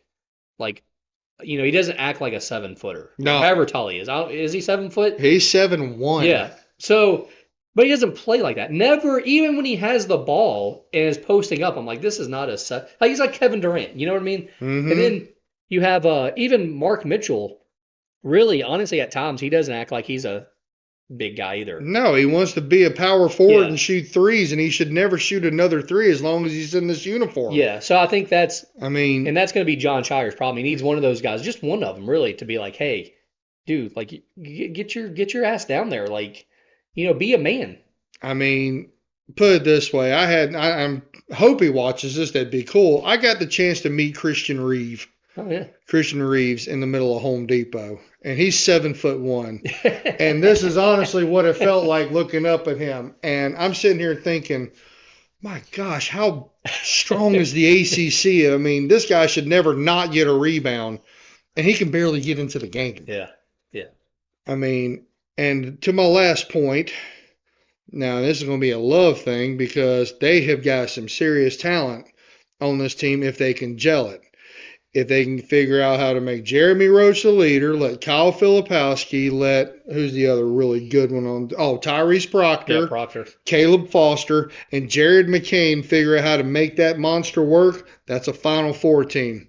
he doesn't act like a 7-footer. No. However tall he is. Is he 7 foot? He's 7'1". Yeah. So, but he doesn't play like that. Never, even when he has the ball and is posting up, I'm like, this is not a set. Like, he's like Kevin Durant. You know what I mean? And then you have even Mark Mitchell. Really, honestly, at times, he doesn't act like he's a big guy either. No, he wants to be a power forward Yeah. and shoot threes, and he should never shoot another three as long as he's in this uniform. Yeah, so I think that's I mean, and that's going to be John Shire's problem. He needs one of those guys, just one of them, really, to be like, hey, dude, like get your ass down there, like, be a man. put it this way: I'm hope he watches this. That'd be cool. I got the chance to meet Oh yeah. Christian Reeves in the middle of Home Depot, and he's 7'1". And this is honestly what it felt like looking up at him. And I'm sitting here thinking, my gosh, how strong is the ACC? I mean, this guy should never not get a rebound, and he can barely get into the game. Yeah, yeah. I mean, and to my last point, now this is going to be a love thing because they have got some serious talent on this team if they can gel it. If they can figure out how to make Jeremy Roach the leader, let Kyle Filipowski, who's the other really good one Tyrese Proctor, Yeah, Proctor. Caleb Foster, and Jared McCain figure out how to make that monster work, that's a Final Four team.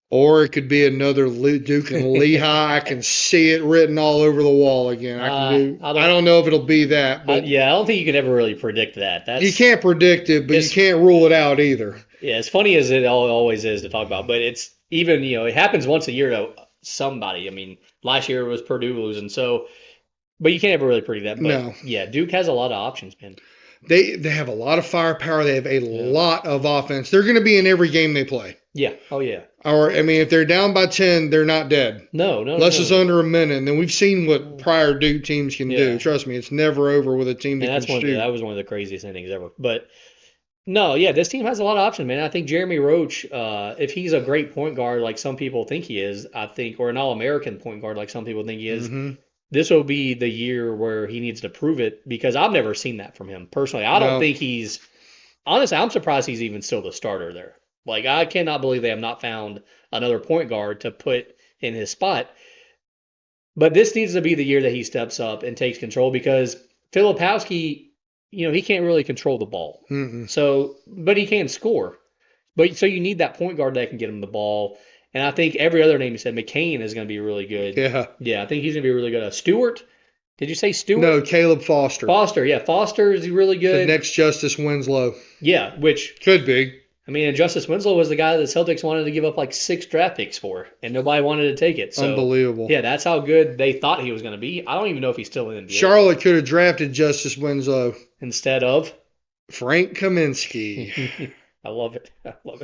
Or it could be another Duke and Lehigh. I can see it written all over the wall again. I don't know if it'll be that, but I don't think you can ever really predict that. You can't predict it, but you can't rule it out either. Yeah, as funny as it always is to talk about, but it's even, it happens once a year to somebody. I mean, last year it was Purdue losing, but you can't ever really predict that. But No. Yeah, Duke has a lot of options, man. They have a lot of firepower. They have a lot of offense. They're going to be in every game they play. Yeah. Oh, yeah. If they're down by 10, they're not dead. No. Unless it's under a minute. And then we've seen what prior Duke teams can do. Trust me, it's never over with a team that can shoot. That was one of the craziest endings ever. But no, yeah, this team has a lot of options, man. I think Jeremy Roach, if he's a great point guard like some people think he is, or an All-American point guard like some people think he is, this will be the year where he needs to prove it because I've never seen that from him personally. I don't think honestly, I'm surprised he's even still the starter there. Like, I cannot believe they have not found another point guard to put in his spot. But this needs to be the year that he steps up and takes control because Filipowski, he can't really control the ball. So, but he can score. So you need that point guard that can get him the ball. And I think every other name you said, McCain is going to be really good. Yeah, I think he's going to be really good. Stewart? Did you say Stewart? No, Caleb Foster. Foster is really good. The next Justice Winslow. Yeah, which could be. And Justice Winslow was the guy that the Celtics wanted to give up like 6 draft picks for, and nobody wanted to take it. So, unbelievable. Yeah, that's how good they thought he was going to be. I don't even know if he's still in the NBA. Charlotte could have drafted Justice Winslow instead of Frank Kaminsky. I love it.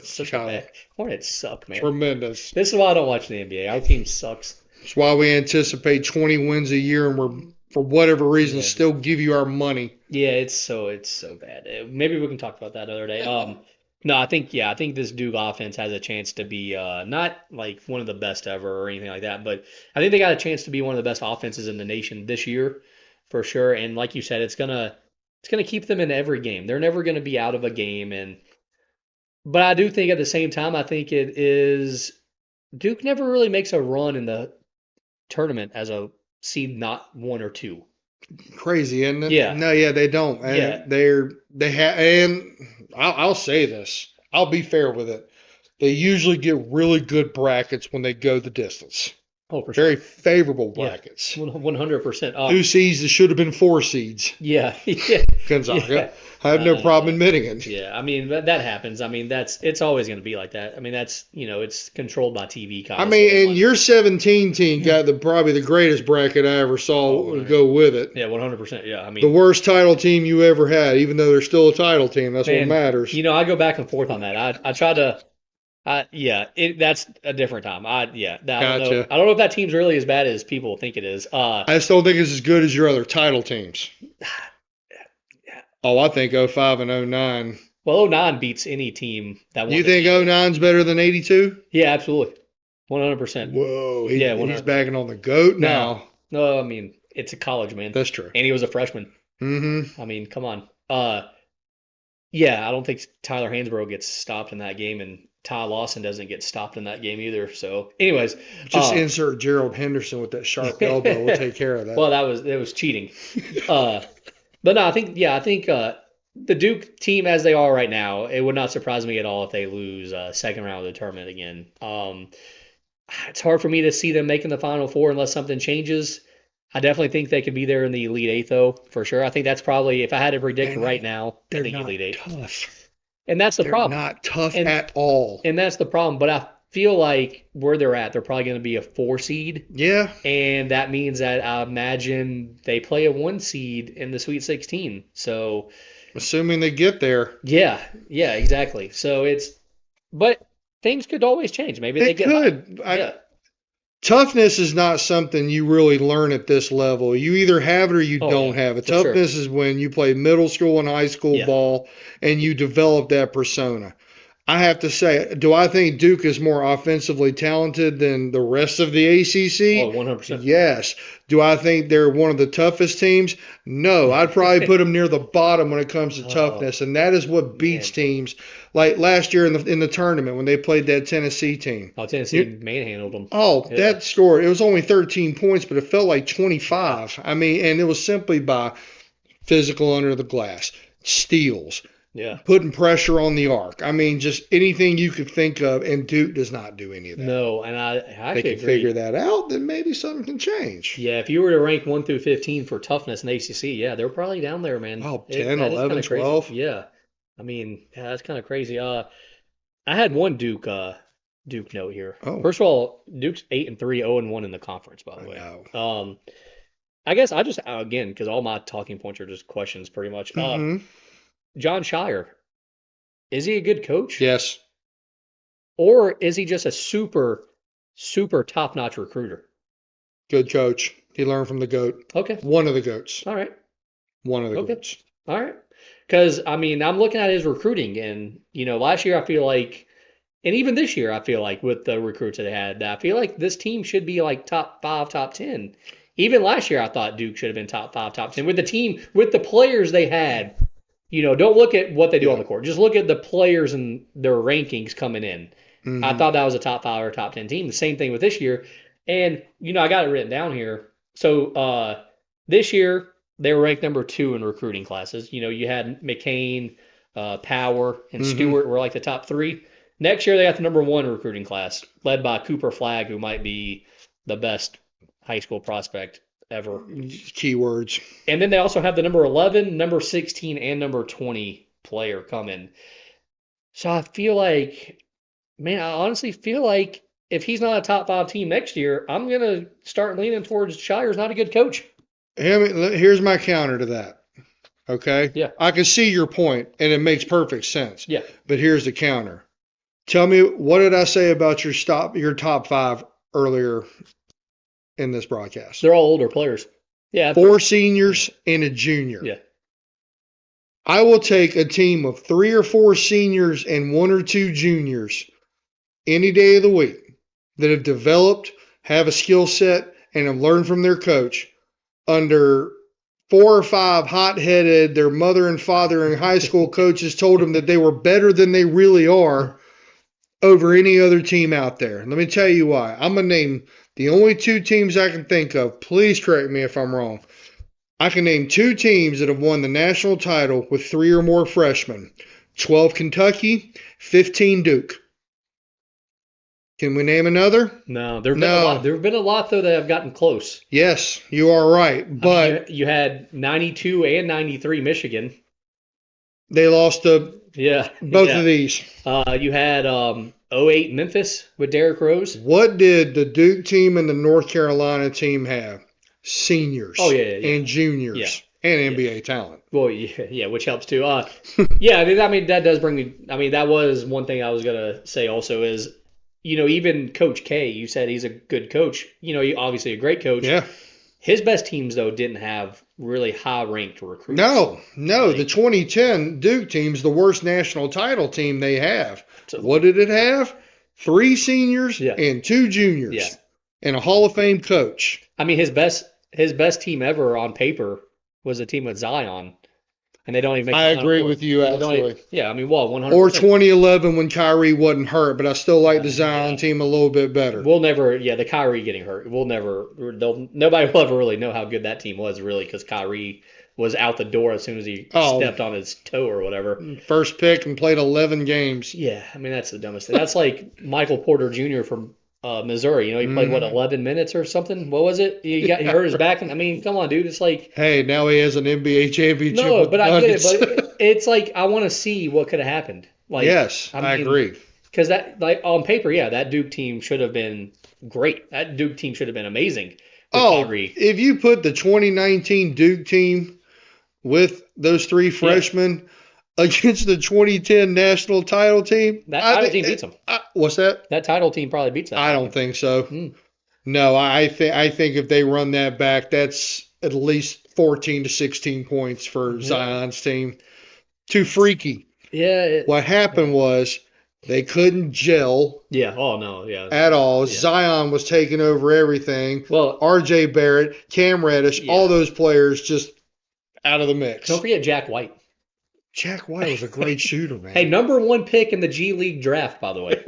Such a bad. Hornets suck, man. Tremendous. This is why I don't watch the NBA. Our team sucks. That's why we anticipate 20 wins a year, and we're, for whatever reason, still give you our money. Yeah, it's so bad. Maybe we can talk about that other day. No, I think this Duke offense has a chance to be not like one of the best ever or anything like that, but I think they got a chance to be one of the best offenses in the nation this year for sure. And like you said, it's gonna keep them in every game. They're never gonna be out of a game. But I do think at the same time, I think it is Duke never really makes a run in the tournament as a seed, not 1 or 2. Crazy, isn't it? Yeah. No, yeah, they don't. And and I'll say this. I'll be fair with it. They usually get really good brackets when they go the distance. Oh, for sure. Very favorable brackets. 100%. 2 seeds that should have been 4 seeds. Yeah. Gonzaga. Yeah. I have no problem admitting it. Yeah, that happens. It's always going to be like that. That's it's controlled by TV. And your 17 team got probably the greatest bracket I ever saw go with it. Yeah, 100%. Yeah, the worst title team you ever had, even though they're still a title team. That's what matters. I go back and forth on that. I try to. That's a different time. Gotcha. I don't know if that team's really as bad as people think it is. I just don't think it's as good as your other title teams. Oh, I think 05 and 09. Well, 09 beats any team that won. You think 09's better than 82? Yeah, absolutely. 100%. Whoa. He's bagging on the GOAT now. No, it's a college, man. That's true. And he was a freshman. Mm-hmm. Come on. Yeah, I don't think Tyler Hansbrough gets stopped in that game, and Ty Lawson doesn't get stopped in that game either. So, anyways, just insert Gerald Henderson with that sharp elbow. We'll take care of that. Well, it was cheating. But no, I think the Duke team as they are right now, it would not surprise me at all if they lose second round of the tournament again. It's hard for me to see them making the Final Four unless something changes. I definitely think they could be there in the Elite Eight, though, for sure. I think that's probably, if I had to predict They're right not, now, I they're think not Elite Eight. tough. And that's the They're problem. not tough And at all. and that's the problem. But I feel like where they're at, they're probably going to be a 4 seed. Yeah. And that means that I imagine they play a 1 seed in the Sweet 16. So, Assuming they get there. yeah, yeah, exactly. So but things could always change. Maybe they It get hot. could. Yeah. Toughness is not something you really learn at this level. You either have it or you Oh, don't yeah, have it. for sure. Toughness is when you play middle school and high school Yeah. ball and you develop that persona. I have to say, do I think Duke is more offensively talented than the rest of the ACC? Oh, 100%. Yes. Do I think they're one of the toughest teams? No. I'd probably put them near the bottom when it comes to toughness, and that is what beats teams. Like last year in the tournament when they played that Tennessee team. Oh, Tennessee manhandled them. Oh, Yeah. that score, it was only 13 points, but it felt like 25. I mean, and it was simply by physical under the glass, steals, Yeah. putting pressure on the arc. I mean, just anything you could think of, and Duke does not do any of that. No, and I They actually can agree. figure that out, then maybe something can change. Yeah, if you were to rank 1 through 15 for toughness in the ACC, yeah, they're probably down there, man. Oh, It- 10, that is 11, kinda crazy. 12. Yeah. I mean, yeah, that's kind of crazy. I had one Duke note here. Oh. First of all, Duke's 8-3, 0-1 in the conference, by the I way. know. I guess I just again because all my talking points are just questions, pretty much. Mhm. John Shire, is he a good coach, Yes. or is he just a super, super top-notch recruiter? Good coach. He learned from the GOAT. Okay, One of the GOATs. all right. One of the Okay. GOATs. All right. Because, I mean, I'm looking at his recruiting, and, last year I feel like, and even this year I feel like with the recruits that they had, I feel like this team should be like top 5, top 10. Even last year I thought Duke should have been top 5, top 10. With the team, with the players they had, don't look at what they do on the court. Just look at the players and their rankings coming in. Mhm. I thought that was a top 5 or top 10 team. The same thing with this year. And, I got it written down here. So this year, they were ranked number 2 in recruiting classes. You had McCain, Power, and Mhm. Stewart were like the top 3. Next year, they got the number 1 recruiting class, led by Cooper Flagg, who might be the best high school prospect ever. Keywords. And then they also have the number 11, number 16, and number 20 player coming. So I feel like, man, I honestly feel like if he's not a top 5 team next year, I'm going to start leaning towards Shire's not a good coach. Here's my counter to that. Okay? Yeah. I can see your point, and it makes perfect sense. Yeah. But here's the counter. Tell me, what did I say about your top 5 earlier in this broadcast? They're all older players. Yeah. 4 seniors and a junior. Yeah. I will take a team of 3 or 4 seniors and 1 or 2 juniors any day of the week that have developed, have a skill set, and have learned from their coach under 4 or 5 hot-headed, their mother and father and high school coaches told them that they were better than they really are over any other team out there. Let me tell you why. I'm going to name the only 2 teams I can think of. Please correct me if I'm wrong. I can name 2 teams that have won the national title with 3 or more freshmen. 12 Kentucky, 15 Duke. Can we name another? No, there have been a lot though that have gotten close. Yes, you are right. But I mean, you had 92 and 93 Michigan. They lost to both of these. You had 08 Memphis with Derrick Rose. What did the Duke team and the North Carolina team have? Seniors. And juniors. And NBA talent. Well, yeah, which helps too. Yeah, I mean that does bring me. I mean that was one thing I was gonna say also is, even Coach K, you said he's a good coach. Obviously a great coach. Yeah. His best teams though didn't have really high-ranked recruits. No. The 2010 Duke team's the worst national title team they have. So, what did it have? 3 seniors Yeah. and 2 juniors. Yeah. And a Hall of Fame coach. I mean, his best team ever on paper was a team with Zion, and they don't even make. I agree with you, absolutely. Yeah, I mean, 100%. Or 2011 when Kyrie wasn't hurt, but I still like the Zion team a little bit better. We'll never, the Kyrie getting hurt. Nobody will ever really know how good that team was, really, because Kyrie was out the door as soon as he stepped on his toe or whatever. First pick and played 11 games. Yeah, I mean, that's the dumbest thing. That's like Michael Porter Jr. from Missouri. He played what 11 minutes or something. What was it? He hurt his back. I mean, come on, dude. It's like Hey, now he has an NBA championship no, with but the I get it. Nuggets. But it's like I want to see what could have happened. Like Yes, I I mean, agree. because that like on paper, yeah, that Duke team should have been great. That Duke team should have been amazing with Oh, Kyrie. if you put the 2019 Duke team with those three Yeah, freshmen against the 2010 national title team, that I title think. team beats them. What's that? That title team probably beats that I title don't team. think so. Mm. No, I think if they run that back, that's at least 14 to 16 points for Yeah, Zion's team. Too freaky. yeah, What happened was they couldn't gel yeah. Oh no, yeah, at all. yeah. Zion was taking over everything. Well, RJ Barrett, Cam Reddish, yeah. all those players just out of the mix. Don't forget Jack White. Jack White was a great shooter, man. Hey, number 1 pick in the G League draft, by the way.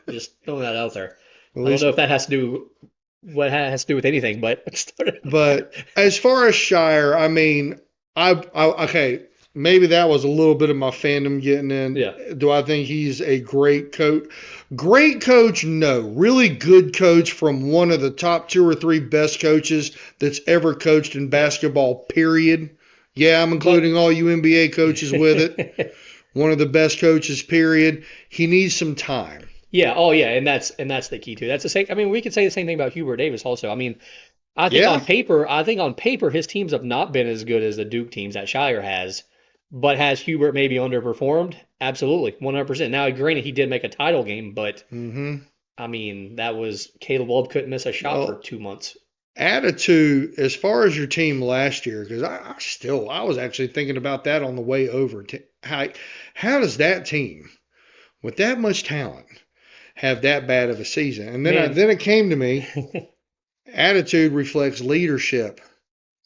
Just throwing that out there. At I don't least, know if that has to do what has to do with anything, but but as far as Shire, I mean, okay, maybe that was a little bit of my fandom getting in. yeah, Do I think he's a great coach? Great coach, no. Really good coach from one of the top 2 or 3 best coaches that's ever coached in basketball, period. Yeah, I'm including all you NBA coaches with it. One of the best coaches, period. He needs some time. yeah, oh yeah, and that's the key too. That's the same. I mean, we could say the same thing about Hubert Davis also. I mean, Yeah. I think on paper his teams have not been as good as the Duke teams that Shire has. But has Hubert maybe underperformed? Absolutely, 100%. Now, granted, he did make a title game, but Mm-hmm. I mean, that was Caleb Love couldn't miss a shot for 2 months. Attitude as far as your team last year, because I was actually thinking about that on the way over. How does that team with that much talent have that bad of a season? And then Man. then it came to me. Attitude reflects leadership.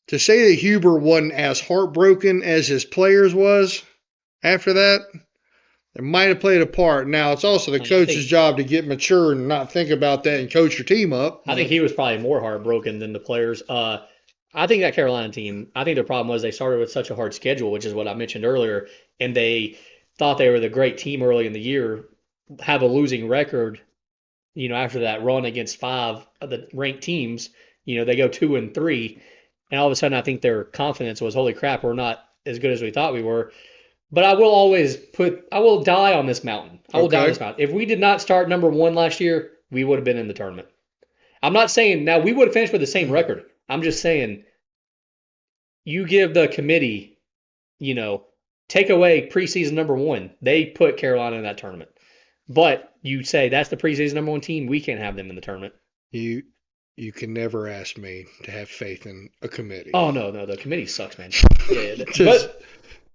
To say that Huber wasn't as heartbroken as his players was after that, it might have played a part. Now it's also the coach's job to get mature and not think about that and coach your team up. I think he was probably more heartbroken than the players. I think that Carolina team, I think their problem was they started with such a hard schedule, which is what I mentioned earlier, and they thought they were the great team early in the year, have a losing record, after that run against 5 of the ranked teams, they go 2-3, and all of a sudden I think their confidence was, holy crap, we're not as good as we thought we were. But I will die on this mountain. I will die on Okay. this mountain. If we did not start number 1 last year, we would have been in the tournament. I'm not saying now we would have finished with the same record. I'm just saying you give the committee, take away preseason number 1. They put Carolina in that tournament. But you say that's the preseason number 1 team, we can't have them in the tournament. You can never ask me to have faith in a committee. Oh no, the committee sucks, man. Yeah, Just-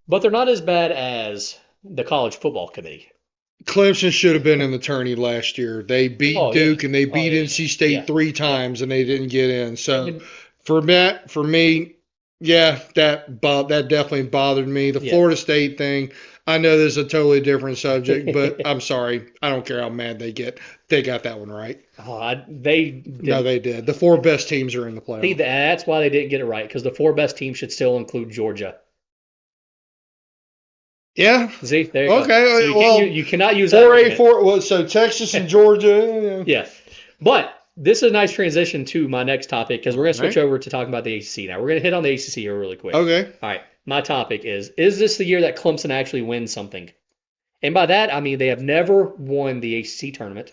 but they're not as bad as the college football committee. Clemson should have been in the tourney last year. They beat Oh, yeah. Duke and they beat yeah. NC State Yeah. 3 times and they didn't get in. I So mean, for me, yeah, that definitely bothered me. The Yeah. Florida State thing, I know this is a totally different subject, but I'm sorry. I don't care how mad they get. They got that one right. they No, they did. The 4 best teams are in the See, playoff. that's why they didn't get it right, because the 4 best teams should still include Georgia. Yeah. See, there you go. Okay, So well, you cannot use that 4A, argument. 4. Well, so Texas and Georgia. Yeah. But this is a nice transition to my next topic, because we're going to switch Right. over to talking about the ACC now. We're going to hit on the ACC here really quick. Okay. All right. My topic is this the year that Clemson actually wins something? And by that, I mean they have never won the ACC tournament,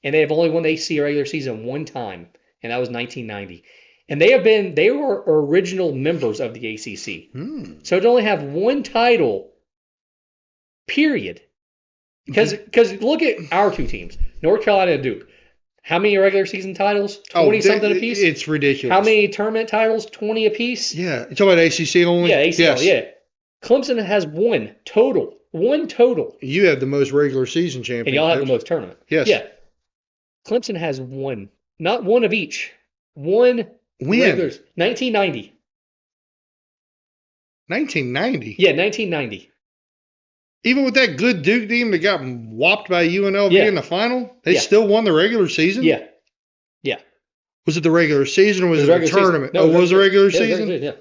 and they have only won the ACC regular season 1 time, and that was 1990. And they were original members of the ACC. So to only have 1 title, period. Because look at our 2 teams, North Carolina and Duke. How many regular season titles? 20 something apiece? It's ridiculous. How many tournament titles? 20 apiece? Yeah. You talking about ACC only? Yeah, ACC. Yes. Yeah. Clemson has 1 total. 1 total. You have the most regular season champions. And y'all have the most tournament. Yes. Yeah. Clemson has 1. Not 1 of each. 1 When? regulars. 1990. 1990. Yeah, 1990. Even with that good Duke team that got whopped by UNLV Yeah. in the final, they Yeah. still won the regular season? Yeah. Yeah. Was it the regular season or was it the regular season. tournament? No, Oh, was it the regular Yeah, season? Yeah.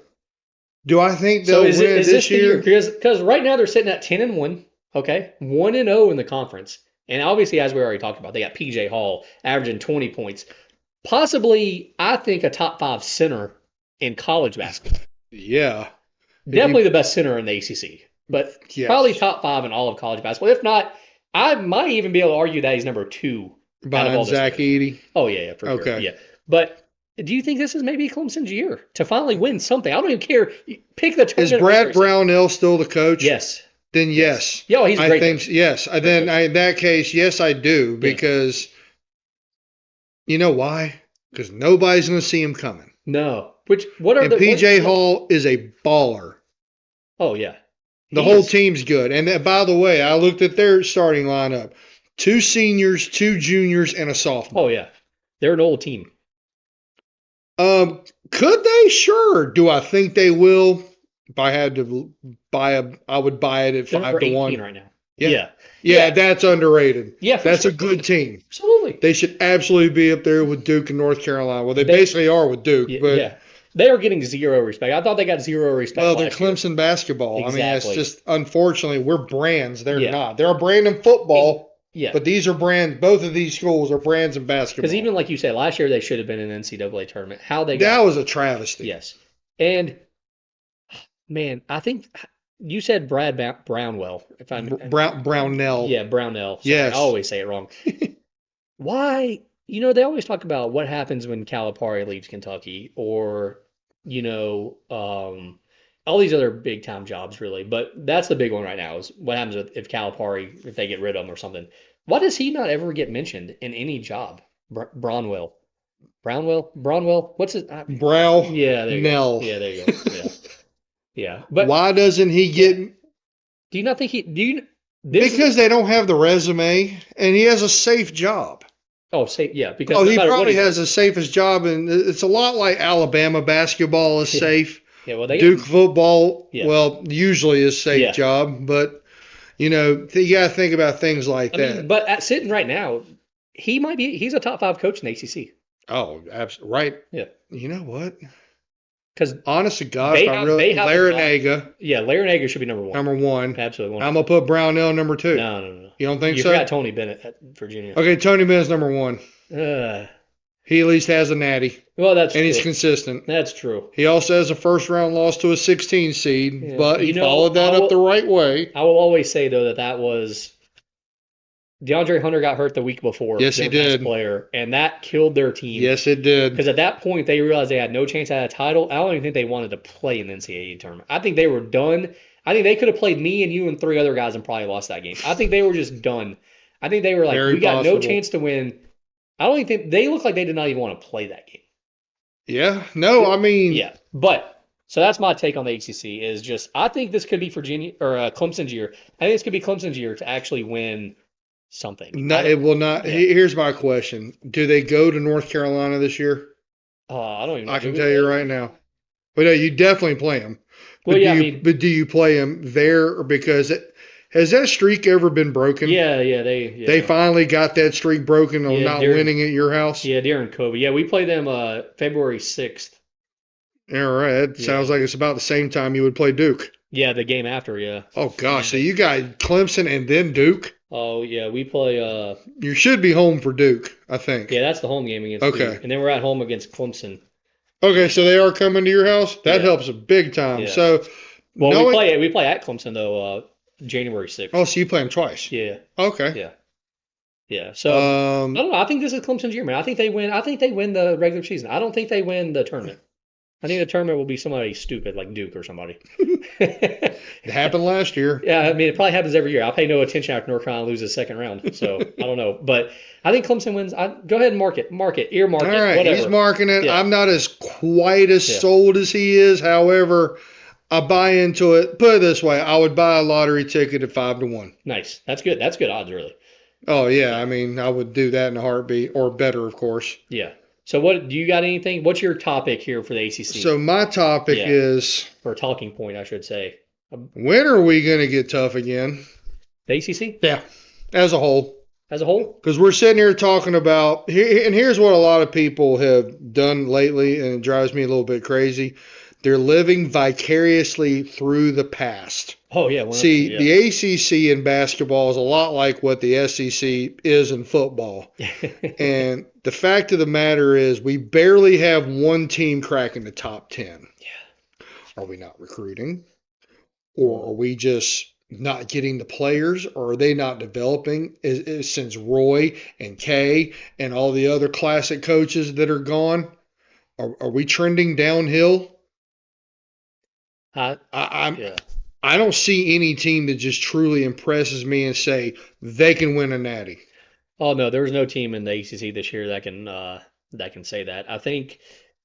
Do I think So they'll is win this this the year? year? Because right now they're sitting at 10-1. Okay, 1-0 in the conference. And obviously, as we already talked about, they got PJ Hall averaging 20 points. Possibly, I think, a top 5 center in college basketball. Yeah. Definitely the best center in the ACC, but Yes. probably top 5 in all of college basketball. If not, I might even be able to argue that he's number 2 out of Behind all this. Zach Edey. Oh, yeah, for sure. Okay. Yeah. But do you think this is maybe Clemson's year to finally win something? I don't even care. Pick the tournament. Is Brad Brownell still the coach? Yes. Then yes. Yeah, he's I great. think yes. Then in that case, yes, I do because you know why? Because nobody's going to see him coming. No. What are and PJ Hall is a baller. Oh yeah. The whole team's good. And by the way, I looked at their starting lineup: 2 seniors, 2 juniors, and a sophomore. Oh yeah, they're an old team. Could they? Sure. Do I think they will? If I had to I would buy it at 5-1 right now. Yeah, that's underrated. Yeah, that's a good team. Absolutely. They should absolutely be up there with Duke and North Carolina. Well, they basically are with Duke, but they are getting zero respect. I thought they got zero respect. Well, they're Clemson basketball. Exactly. I mean, that's just unfortunately we're brands. They're not. They're a brand in football. Yeah. But these are brands. Both of these schools are brands in basketball. Because even like you said, last year they should have been in an NCAA tournament. That was a travesty. Yes. And man, I think you said Brad Brownwell. If I'm Brownell. Yeah, Brownell. Sorry, yes. I always say it wrong. Why? They always talk about what happens when Calipari leaves Kentucky, or all these other big time jobs, really. But that's the big one right now is what happens if Calipari, if they get rid of him or something. Why does he not ever get mentioned in any job? Brownwell. What's his? Brownell. Yeah, there you go. Yeah, there you go. Yeah. Yeah. But why doesn't he get? Do you not think because they don't have the resume, and he has a safe job. Oh, safe. Yeah, because he probably has the safest job, and it's a lot like Alabama basketball is safe. Yeah, well, Duke football, usually is safe job, but you got to think about things like that. But sitting right now, he's a top 5 coach in the ACC. Oh, absolutely right. Yeah. You know what? Because honest to God, Larinaga. Yeah, Larinaga should be number 1. Number 1. Absolutely. I'm gonna put Brownell number 2. No. You don't think so? You forgot Tony Bennett at Virginia. Okay, Tony Bennett's number 1. He at least has a natty. Well, that's true. And he's consistent. That's true. He also has a first round loss to a 16 seed, but he followed that up the right way. I will always say though that was DeAndre Hunter got hurt the week before. Yes, he did. Player, and that killed their team. Yes, it did. Because at that point they realized they had no chance at a title. I don't even think they wanted to play in the NCAA tournament. I think they were done. I think they could have played me and you and 3 other guys and probably lost that game. I think they were just done. I think they were like, we got no chance to win. I don't even think they look like they did not even want to play that game. Yeah. No, I mean. Yeah. But so that's my take on the ACC is just I think this could be Virginia or Clemson's year. I think this could be Clemson's year to actually win something. No, it will not. Yeah. Here's my question: do they go to North Carolina this year? I don't even know. I can tell you right now. But no, you definitely play them. Well, but do you play them there or because has that streak ever been broken? Yeah. They finally got that streak broken on winning at your house? Yeah, during COVID. Yeah, we played them February 6th. All right. That sounds like it's about the same time you would play Duke. Yeah, the game after, yeah. Oh, gosh. So you got Clemson and then Duke? Oh, yeah. We play you should be home for Duke, I think. Yeah, that's the home game against Duke. And then we're at home against Clemson. Okay, so they are coming to your house? That helps a big time. Yeah. So, we play at Clemson, though, January 6th. Oh, so you play them twice? Yeah. Okay. Yeah. So I don't know. I think this is Clemson's year, man. I think they win. I think they win the regular season. I don't think they win the tournament. I think the tournament will be somebody stupid like Duke or somebody. It happened last year. Yeah, I mean it probably happens every year. I pay no attention after North Carolina loses second round, so I don't know. But I think Clemson wins. Go ahead and mark it, earmark it. All right, whatever. He's marking it. Yeah. I'm not as quite as sold as he is. However, I buy into it. Put it this way: I would buy a lottery ticket at 5-1. Nice. That's good. That's good odds, really. Oh yeah, I mean I would do that in a heartbeat, or better, of course. Yeah. So what do you got anything? What's your topic here for the ACC? So my topic is or talking point, I should say. When are we going to get tough again? The ACC? Yeah, as a whole. As a whole? Because we're sitting here talking about, and here's what a lot of people have done lately, and it drives me a little bit crazy. They're living vicariously through the past. Oh yeah, 100%, See, yeah. the ACC in basketball is a lot like what the SEC is in football. And the fact of the matter is, we barely have one team cracking the top 10. Yeah. Are we not recruiting? Or are we just not getting the players? Or are they not developing? Since Roy and Kay and all the other classic coaches that are gone, are we trending downhill? I, I'm yeah. I don't see any team that just truly impresses me and say they can win a natty. Oh no, there's no team in the ACC this year that can say that. I think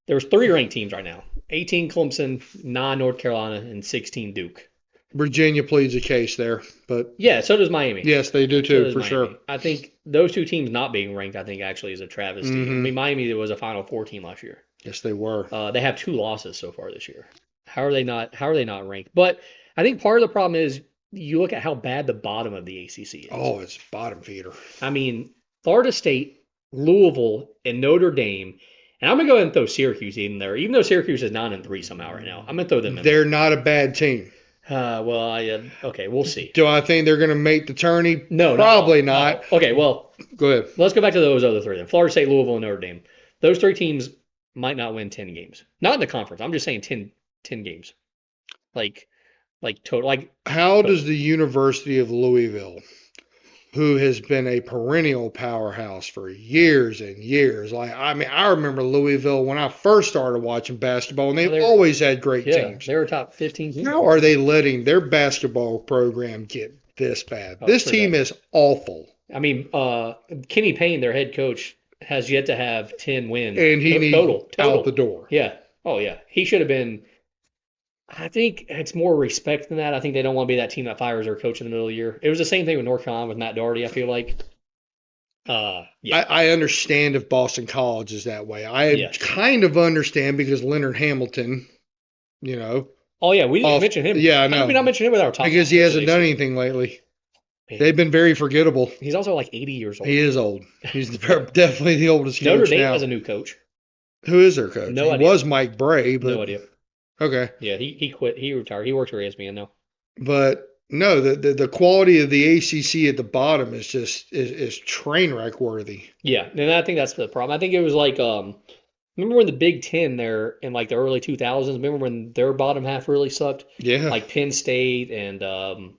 there's 3 ranked teams right now: 18 Clemson, 9 North Carolina, and 16 Duke. Virginia pleads a case there, but Yeah, so does Miami. yes, they do So too, does for sure. Miami. I think those 2 teams not being ranked, I think actually is a travesty. I Hmm. mean, Miami was a Final Four team last year. Yes, they were. They have 2 losses so far this year. How are they not? How are they not ranked? But I think part of the problem is you look at how bad the bottom of the ACC is. Oh, it's bottom feeder. I mean, Florida State, Louisville, and Notre Dame. And I'm gonna go ahead and throw Syracuse in there, even though Syracuse is 9-3 somehow right now. I'm gonna throw them in They're not a bad team. well, okay, we'll see. Do I think they're going to make the tourney? No, Probably no. not. Okay, well, Go ahead. let's go back to those other 3 then. Florida State, Louisville, and Notre Dame. Those 3 teams might not win 10 games. Not in the conference. I'm just saying 10 games. Like total. How does the University of Louisville, who has been a perennial powerhouse for years and years, I remember Louisville when I first started watching basketball, and they've always had great teams. They were top 15 teams. How are they letting their basketball program get this bad? This team is awful. I mean, Kenny Payne, their head coach, has yet to have 10 wins. And he needs total out the door. Yeah. Oh yeah. He should have been. I think it's more respect than that. I think they don't want to be that team that fires their coach in the middle of the year. It was the same thing with North Carolina with Matt Doherty, I feel like. Yeah. I understand if Boston College is that way. I kind of understand because Leonard Hamilton, Oh yeah, we didn't mention him. Yeah, I know. How did we not mention him with our top? Because he hasn't done anything lately. They've been very forgettable. He's also like 80 years old. He is old. He's definitely the oldest coach Notre Dame now. has a new coach. Who is their coach? No he idea. was Mike Bray, but No idea. Okay. Yeah, he quit. He retired. He works for ESPN now. But no, the quality of the ACC at the bottom is just is train wreck worthy. Yeah, and I think that's the problem. I think it was like remember when the Big Ten there in like the early 2000s? Remember when their bottom half really sucked? Yeah. Like Penn State and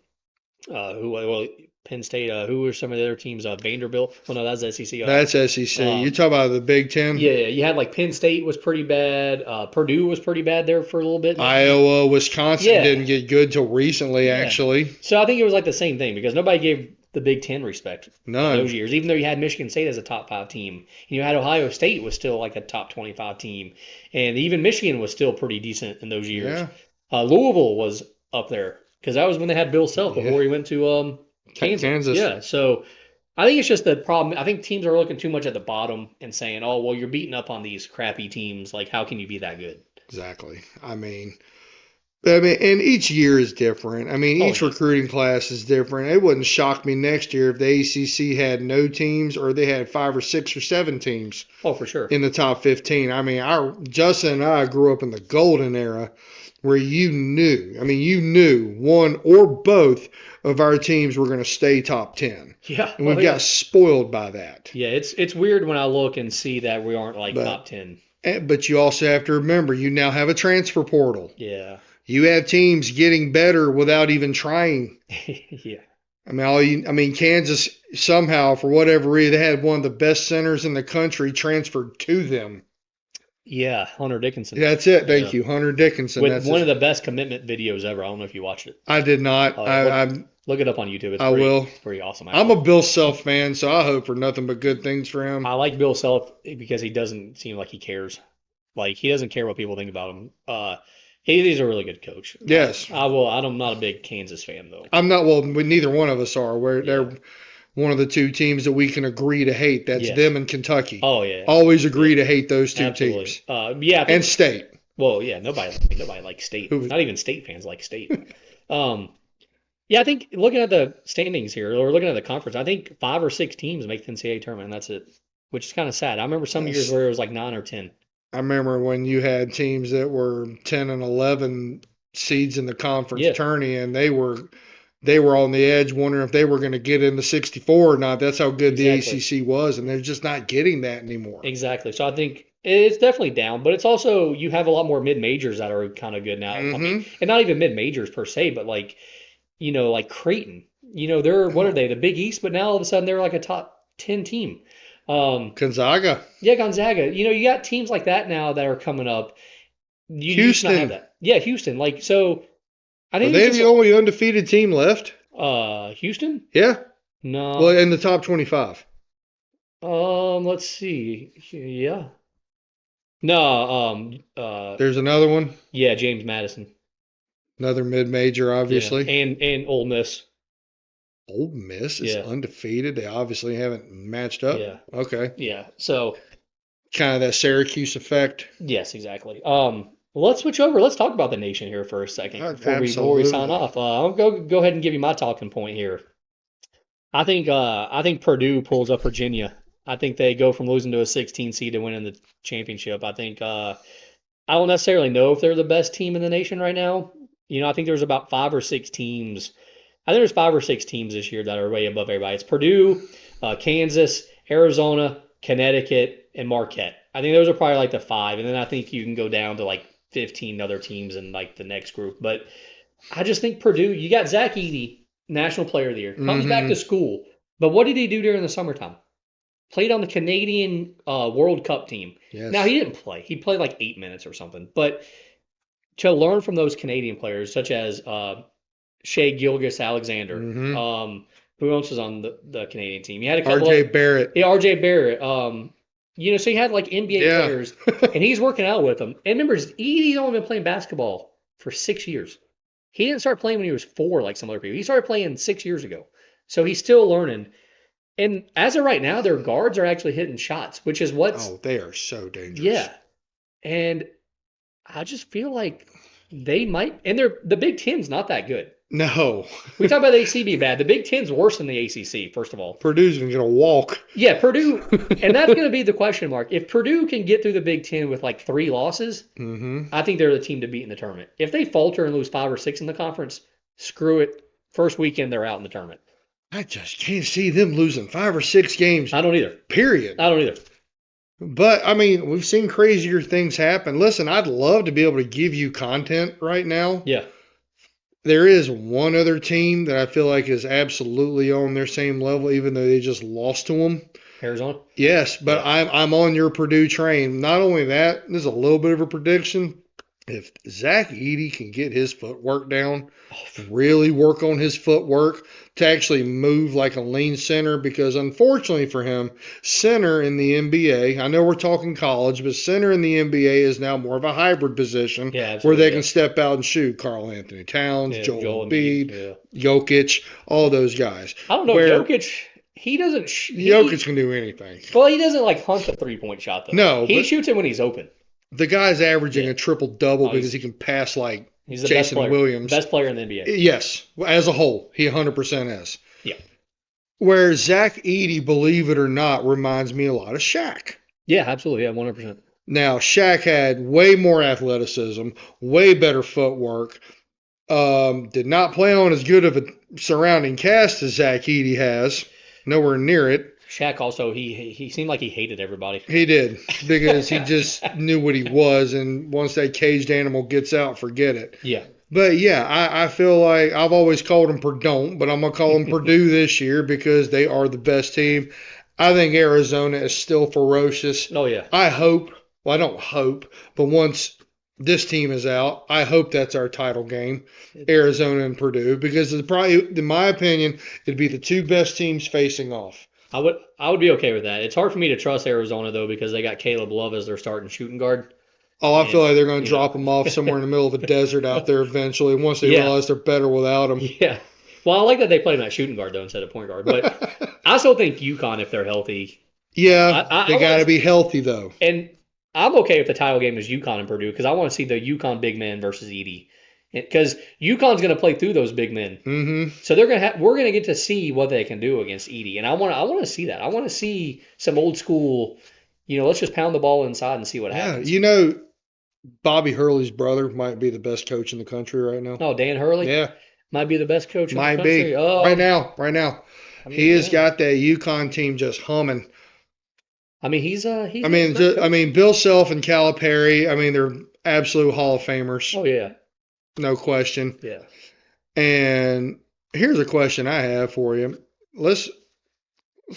Penn State. Who were some of the other teams? Vanderbilt. Well, no, that's SEC. That's SEC. You talk about the Big Ten? Yeah, you had like Penn State was pretty bad. Purdue was pretty bad there for a little bit. Iowa, Wisconsin didn't get good till recently, actually. So I think it was like the same thing because nobody gave the Big Ten respect None. those years, even though you had Michigan State as a top 5 team. And you had Ohio State was still like a top 25 team. And even Michigan was still pretty decent in those years. Yeah. Louisville was up there because that was when they had Bill Self before he went to Kansas. Yeah, so I think it's just the problem. I think teams are looking too much at the bottom and saying, oh, well, you're beating up on these crappy teams. Like, how can you be that good? Exactly. I mean, and each year is different. I mean, each recruiting class is different. It wouldn't shock me next year if the ACC had no teams or they had 5 or 6 or 7 teams. Oh, for sure. In the top 15. I mean, Justin and I grew up in the golden era where you knew one or both of our teams were going to stay top 10. Yeah. And we got spoiled by that. Yeah, it's weird when I look and see that we aren't like top 10. But you also have to remember, you now have a transfer portal. Yeah. You have teams getting better without even trying. Yeah. I mean, Kansas somehow, for whatever reason, they had one of the best centers in the country transferred to them. Yeah, Hunter Dickinson. That's it. Thank you, Hunter Dickinson. With one of the best commitment videos ever. I don't know if you watched it. I did not. Look it up on YouTube. I will. It's pretty awesome. I'm a Bill Self fan, so I hope for nothing but good things for him. I like Bill Self because he doesn't seem like he cares. Like, he doesn't care what people think about him. He's a really good coach. Yes. I'm not a big Kansas fan, though. I'm not. Well, neither one of us are. They're one of the 2 teams that we can agree to hate. That's them and Kentucky. Oh, yeah. Always agree to hate those 2 teams. Yeah. And State. Well, yeah, nobody likes State. Not even State fans like State. Yeah, I think looking at the standings here, or looking at the conference, I think 5 or 6 teams make the NCAA tournament, and that's it, which is kind of sad. I remember some years where it was like 9 or 10. I remember when you had teams that were 10 and 11 seeds in the conference Yeah, tourney, and they were on the edge wondering if they were going to get into 64 or not. That's how good the exactly. ACC was, and they're just not getting that anymore. Exactly. So I think it's definitely down, but it's also you have a lot more mid majors that are kind of good now. I mean, Mm-hmm. and not even mid majors per se, but like like Creighton. They're what are Oh, they? The Big East, but now all of a sudden they're like a top 10 team. Um, Gonzaga, yeah, Gonzaga. You got teams like that now that are coming up. You used to not have Houston. that. Yeah, Houston. Like so, I Are think there's they just the only undefeated team left? Houston. Yeah. Well, No. in the top 25. Let's see. Yeah. No. There's another one, Yeah, James Madison. another mid-major, Yeah, obviously. and Ole Miss. Ole Miss is Yeah, undefeated. They obviously haven't matched up. yeah, Okay. yeah. So Kind of that Syracuse effect. yes, exactly. Let's switch over. Let's talk about the nation here for a second before we sign Absolutely. off. I'll go ahead and give you my talking point here. I think Purdue pulls up Virginia. I think they go from losing to a 16 seed to winning the championship. I don't necessarily know if they're the best team in the nation right now. I think there's about 5 or 6 teams. I think there's 5 or 6 teams this year that are way above everybody. It's Purdue, Kansas, Arizona, Connecticut, and Marquette. I think those are probably like the five, and then I think you can go down to like 15 other teams in like the next group. But I just think Purdue. You got Zach Edey, National Player of the Year, comes back to Mm-hmm. school. But what did he do during the summertime? Played on the Canadian World Cup team. Now Yes. he didn't play. He played like 8 minutes or something. But to learn from those Canadian players, such as Shea Gilgeous-Alexander, Mm-hmm. who else was on the Canadian team? You had a couple RJ of Barrett. yeah, RJ Barrett. So you had like NBA Yeah. players, and he's working out with them. And remember, Edie's only been playing basketball for 6 years. He didn't start playing when he was four, like some other people. He started playing 6 years ago. So he's still learning. And as of right now, their guards are actually hitting shots, which is what's Oh, they are so dangerous. yeah. And I just feel like they might, and the Big Ten's not that good. No. We talk about the ACC being bad. The Big Ten's worse than the ACC, first of all. Purdue's going to walk. Yeah, Purdue, and that's going to be the question mark. If Purdue can get through the Big Ten with like 3 losses, Mm-hmm. I think they're the team to beat in the tournament. If they falter and lose 5 or 6 in the conference, screw it. First weekend, they're out in the tournament. I just can't see them losing 5 or 6 games, I don't either. period. I don't either. But, I mean, we've seen crazier things happen. Listen, I'd love to be able to give you content right now. Yeah. There is one other team that I feel like is absolutely on their same level, even though they just lost to them. Arizona? Yes, but Yeah. I'm on your Purdue train. Not only that, this is a little bit of a prediction. If Zach Edey can get his footwork down, really work on his footwork to actually move like a lean center, because unfortunately for him, center in the NBA, I know we're talking college, but center in the NBA is now more of a hybrid position Yeah, where absolutely. they can step out and shoot. Karl Anthony Towns, Yeah, Joel Embiid. Embiid, Yeah. Jokic, all those guys. I don't know. Where Jokic, he doesn't. Jokic can do anything. Well, he doesn't like hunt the 3-point shot though. No, He but shoots it when he's open. the guy's averaging Yeah. a triple double Oh, because he can pass like he's the best Jason player. Williams. Best player in the NBA. Yes, as a whole, he 100% is. Yeah. Where Zach Edey, believe it or not, reminds me a lot of Shaq. Yeah, absolutely. Yeah, 100%. Now, Shaq had way more athleticism, way better footwork. Did not play on as good of a surrounding cast as Zach Edey has. Nowhere near it. Shaq also he seemed like he hated everybody. He did, because he just knew what he was, and once that caged animal gets out, forget it. Yeah. But yeah, I feel like I've always called them Purdue, but I'm going to call them Purdue this year because they are the best team. I think Arizona is still ferocious. Oh yeah. I hope, well, I don't hope, but once this team is out, I hope that's our title game, Arizona and Purdue, because it's probably, in my opinion, it'd be the two best teams facing off. I would be okay with that. It's hard for me to trust Arizona though because they got Caleb Love as their starting shooting guard. Oh, I feel And like they're going to you know. drop them off somewhere in the middle of a desert out there eventually once they Yeah. realize they're better without them. Yeah. Well, I like that they play him at shooting guard though instead of point guard. But I still think UConn, if they're healthy, Yeah, I they got to want be healthy though. and I'm okay if the title game is UConn and Purdue because I want to see the UConn big men versus Edey. Because UConn's going to play through those big men, Mm-hmm. so we're going to get to see what they can do against Edey, and I want to see that. I want to see some old school let's just pound the ball inside and see what Yeah, happens. Bobby Hurley's brother might be the best coach in the country right now. Oh, Dan Hurley Yeah, might be the best coach in the might country. be. Right now. I He mean, has yeah. got that UConn team just humming. I mean, he's a great coach. Bill Self and Calipari, they're absolute Hall of Famers, Oh yeah, no question. yeah. And here's a question I have for you. Let's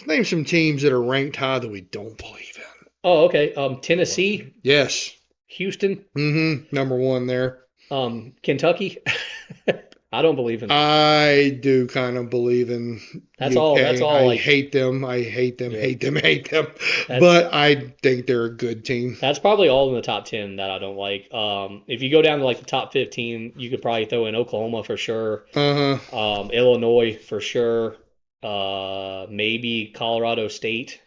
name some teams that are ranked high that we don't believe in. Oh, okay. Tennessee, Yes. Houston, Number one there. Kentucky. I don't believe in them. I do kind of believe in That's all. That's UK. all. I Like, hate them. I hate them. yeah. Hate them. Hate them. That's But I think they're a good team. that's probably all in the top 10 that I don't like. If you go down to like the top 15, you could probably throw in Oklahoma for sure. Illinois for sure. Maybe Colorado State.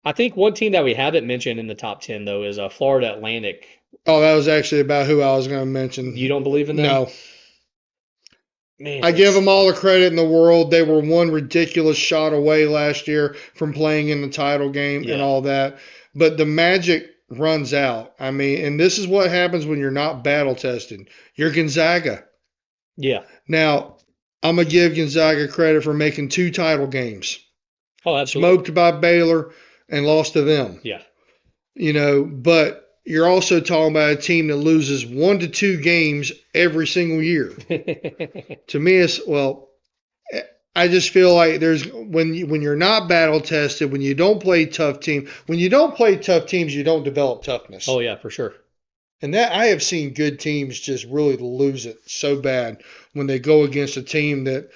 I think one team that we haven't mentioned in the top 10 though is Florida Atlantic. Oh, that was actually about who I was going to mention. You don't believe in them? No. Man, I give them all the credit in the world. They were one ridiculous shot away last year from playing in the title game and all that. But the magic runs out. And this is what happens when you're not battle tested. You're Gonzaga. Yeah. Now, I'm going to give Gonzaga credit for making 2 title games. Oh, absolutely. Smoked by Baylor and lost to them. Yeah. But you're also talking about a team that loses 1 to 2 games every single year. To me, I just feel like when you're not battle tested, when you don't play tough teams, you don't develop toughness. Oh yeah, for sure. And that I have seen good teams just really lose it so bad when they go against a team that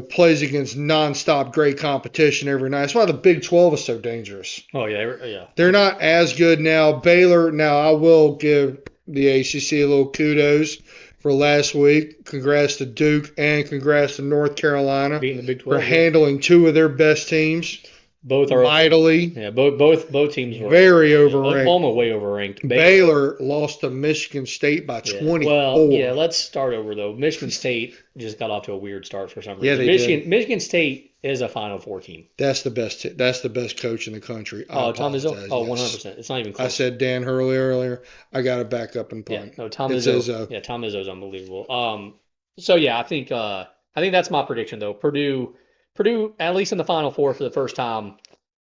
plays against nonstop great competition every night. That's why the Big 12 is so dangerous. Oh yeah, yeah. They're not as good now. Baylor, now I will give the ACC a little kudos for last week. Congrats to Duke and congrats to North Carolina beating the Big 12 for handling 2 of their best teams. Both are mightily. Yeah, both teams were very overranked. Oklahoma way overranked. Baylor lost to Michigan State by 24. Well, yeah, let's start over though. Michigan State just got off to a weird start for some reason. Yeah, they did. Michigan State is a Final Four team. That's the best. That's the best coach in the country. Oh, Tom Izzo. Oh, 100%. It's not even close. I said Dan Hurley earlier. I got to back up and punt. Yeah, no, Tom Izzo. Yeah, Tom Izzo's unbelievable. So yeah, I think that's my prediction though. Purdue at least in the Final Four for the first time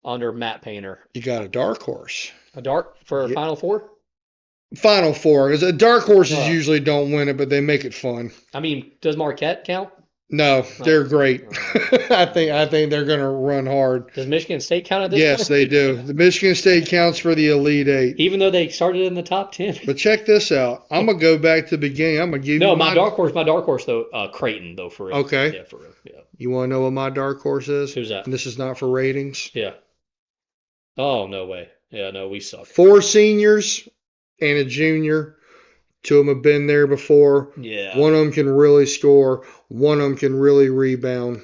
under Matt Painter. You got a dark horse. A dark for a Final Four? Final Four. Because dark horses usually don't win it, but they make it fun. I mean, does Marquette count? No, they're great. I think they're going to run hard. Does Michigan State count at this point? Yes, they do. The Michigan State counts for the Elite Eight. Even though they started in the top 10. But check this out. I'm going to go back to the beginning. I'm going to give you my dark horse though, Creighton though, for real. Okay. Yeah, for real. Yeah. You want to know what my dark horse is? Who's that? And this is not for ratings. Yeah. Oh, no way. Yeah, no, we suck. 4 seniors and a junior. 2 of them have been there before. Yeah. One of them can really score. One of them can really rebound.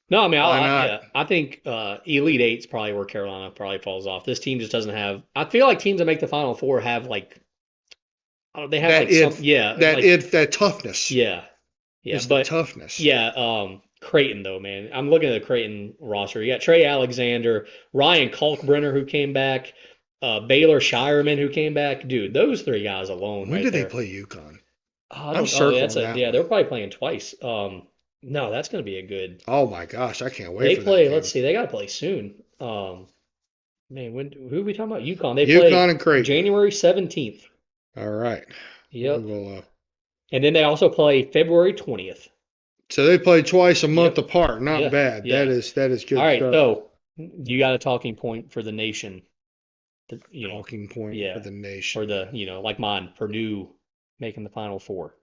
No, I mean, I think Elite Eight's probably where Carolina probably falls off. This team just doesn't have. I feel like teams that make the Final Four have like. They have that toughness. Yeah. Yeah, but toughness. Yeah. Creighton though, man. I'm looking at the Creighton roster. You got Trey Alexander, Ryan Kalkbrenner who came back. Baylor Shireman who came back. Dude, those 3 guys alone. When did they play UConn? I'm circling that. Yeah, they're probably playing twice. No, that's going to be a good. Oh my gosh, I can't wait. They play. Let's see, they got to play soon. Man, who are we talking about? UConn. They play UConn and Creighton. January 17th. All right. Yep. And then they also play February 20th. So they play twice a month apart. Not bad. Yeah. That is good. All right, so you got a talking point for the nation. Talking point for the nation. Or like mine, Purdue making the Final Four.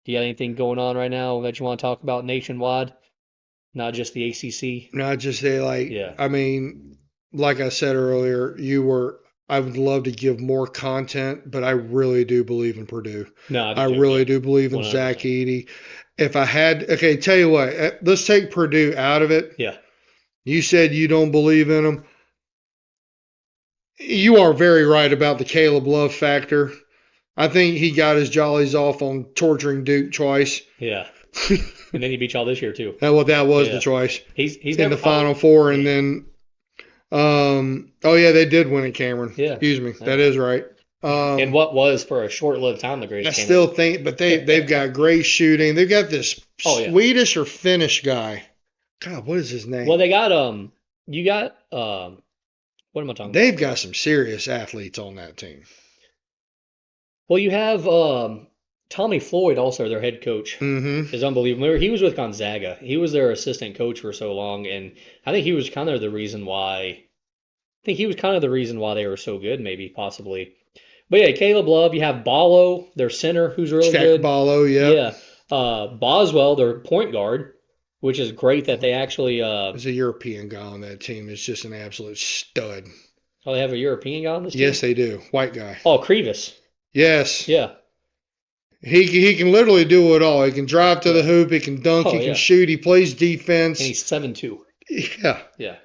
Do you got anything going on right now that you want to talk about nationwide? Not just the ACC? Not just I mean, like I said earlier, I would love to give more content, but I really do believe in Purdue. No, I really do believe in 100%. Zach Edey. If I had, tell you what, let's take Purdue out of it. Yeah. You said you don't believe in them. You are very right about the Caleb Love factor. I think he got his jollies off on torturing Duke twice. Yeah. And then he beat y'all this year too. That was the choice. He's in the Final Four, and then Oh yeah, they did win at Cameron. Yeah. Excuse me. Yeah. That is right. And what was for a short-lived time the I greatest game. still think, but they've got great shooting. They've got this Oh, yeah. Swedish or Finnish guy. God, what is his name? Well, they got you got what am I talking They've about? got some serious athletes on that team. Well, you have Tommy Floyd, also their head coach, Mm-hmm. is unbelievable. Remember, he was with Gonzaga. He was their assistant coach for so long, and I think he was kind of the reason why. I think he was kind of the reason why they were so good, maybe possibly. But yeah, Caleb Love. You have Ballo, their center, who's really Check good. Ballo, yep. Yeah, Boswell, their point guard, which is great that they actually. There's a European guy on that team. It's just an absolute stud. Oh, they have a European guy on this team. Yes, they do. White guy. Oh, Krivas. Yes. Yeah. He can literally do it all. He can drive to the hoop. He can dunk. Oh, He can yeah. shoot. He plays defense. And he's 7'2". Yeah. Yeah.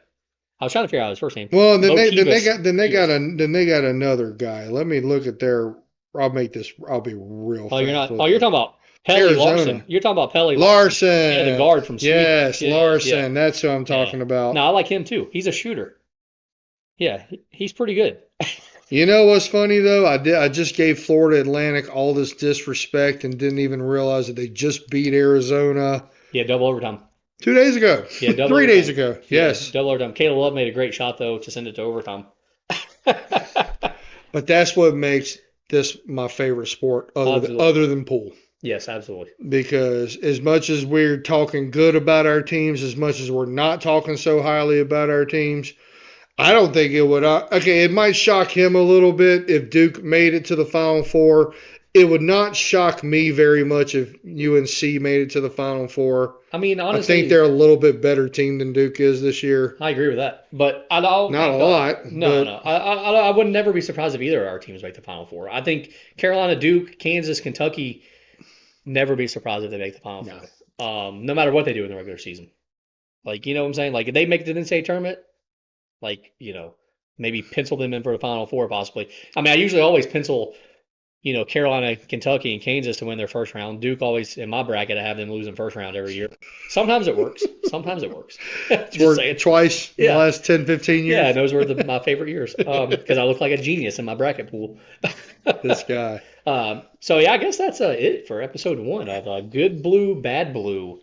I was trying to figure out his first name. Well, then they Kivas. got another guy. Let me look at their. I'll be real. Oh, you're not. fast with Oh, you're it. talking about Pelle Arizona. Larson. You're talking about Pelle Larson. Yeah, the guard from Sweden. Yes, Yeah, Larson. yeah. That's who I'm talking about. No, I like him too. He's a shooter. Yeah, he's pretty good. You know what's funny though? I just gave Florida Atlantic all this disrespect and didn't even realize that they just beat Arizona Yeah, double overtime. 2 days ago. Yeah, double 3 days overtime. ago. Yes. Yeah, double overtime. Caleb Love made a great shot though to send it to overtime. But that's what makes this my favorite sport other than pool. Yes, absolutely. Because as much as we're talking good about our teams, as much as we're not talking so highly about our teams, I don't think it would. Okay, it might shock him a little bit if Duke made it to the Final Four. It would not shock me very much if UNC made it to the Final Four. I mean, honestly, I think they're a little bit better team than Duke is this year. I agree with that, but not a lot. No. I would never be surprised if either of our teams make the Final Four. I think Carolina, Duke, Kansas, Kentucky, never be surprised if they make the Final Four. No matter what they do in the regular season. Like, you know what I'm saying? Like, if they make it to the NCAA tournament, like, maybe pencil them in for the Final Four possibly. I mean, I usually always pencil, Carolina, Kentucky, and Kansas to win their first round. Duke always, in my bracket, I have them losing first round every year. Sometimes it works. Sometimes it works. It's worked twice in the last 10, 15 years. Yeah, and those were my favorite years because I look like a genius in my bracket pool. This guy. So, yeah, I guess that's it for episode 1 of Good Blue, Bad Blue.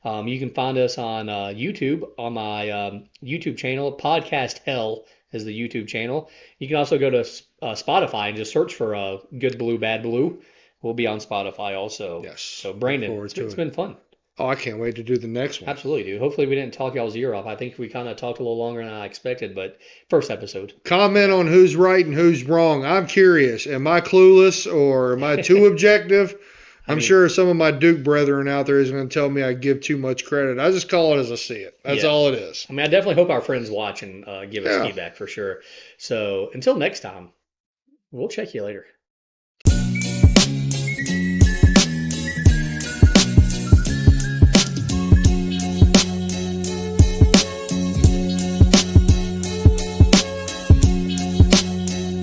You can find us on YouTube, on my YouTube channel. Podcast Hell is the YouTube channel. You can also go to Spotify and just search for Good Blue, Bad Blue. We'll be on Spotify also. Yes. So, Brandon, it's been fun. Oh, I can't wait to do the next one. Absolutely, dude. Hopefully we didn't talk y'all's ear off. I think we kind of talked a little longer than I expected, but first episode. Comment on who's right and who's wrong. I'm curious. Am I clueless or am I too objective? I'm sure some of my Duke brethren out there is going to tell me I give too much credit. I just call it as I see it. That's all it is. I mean, I definitely hope our friends watch and give us feedback for sure. So until next time, we'll check you later.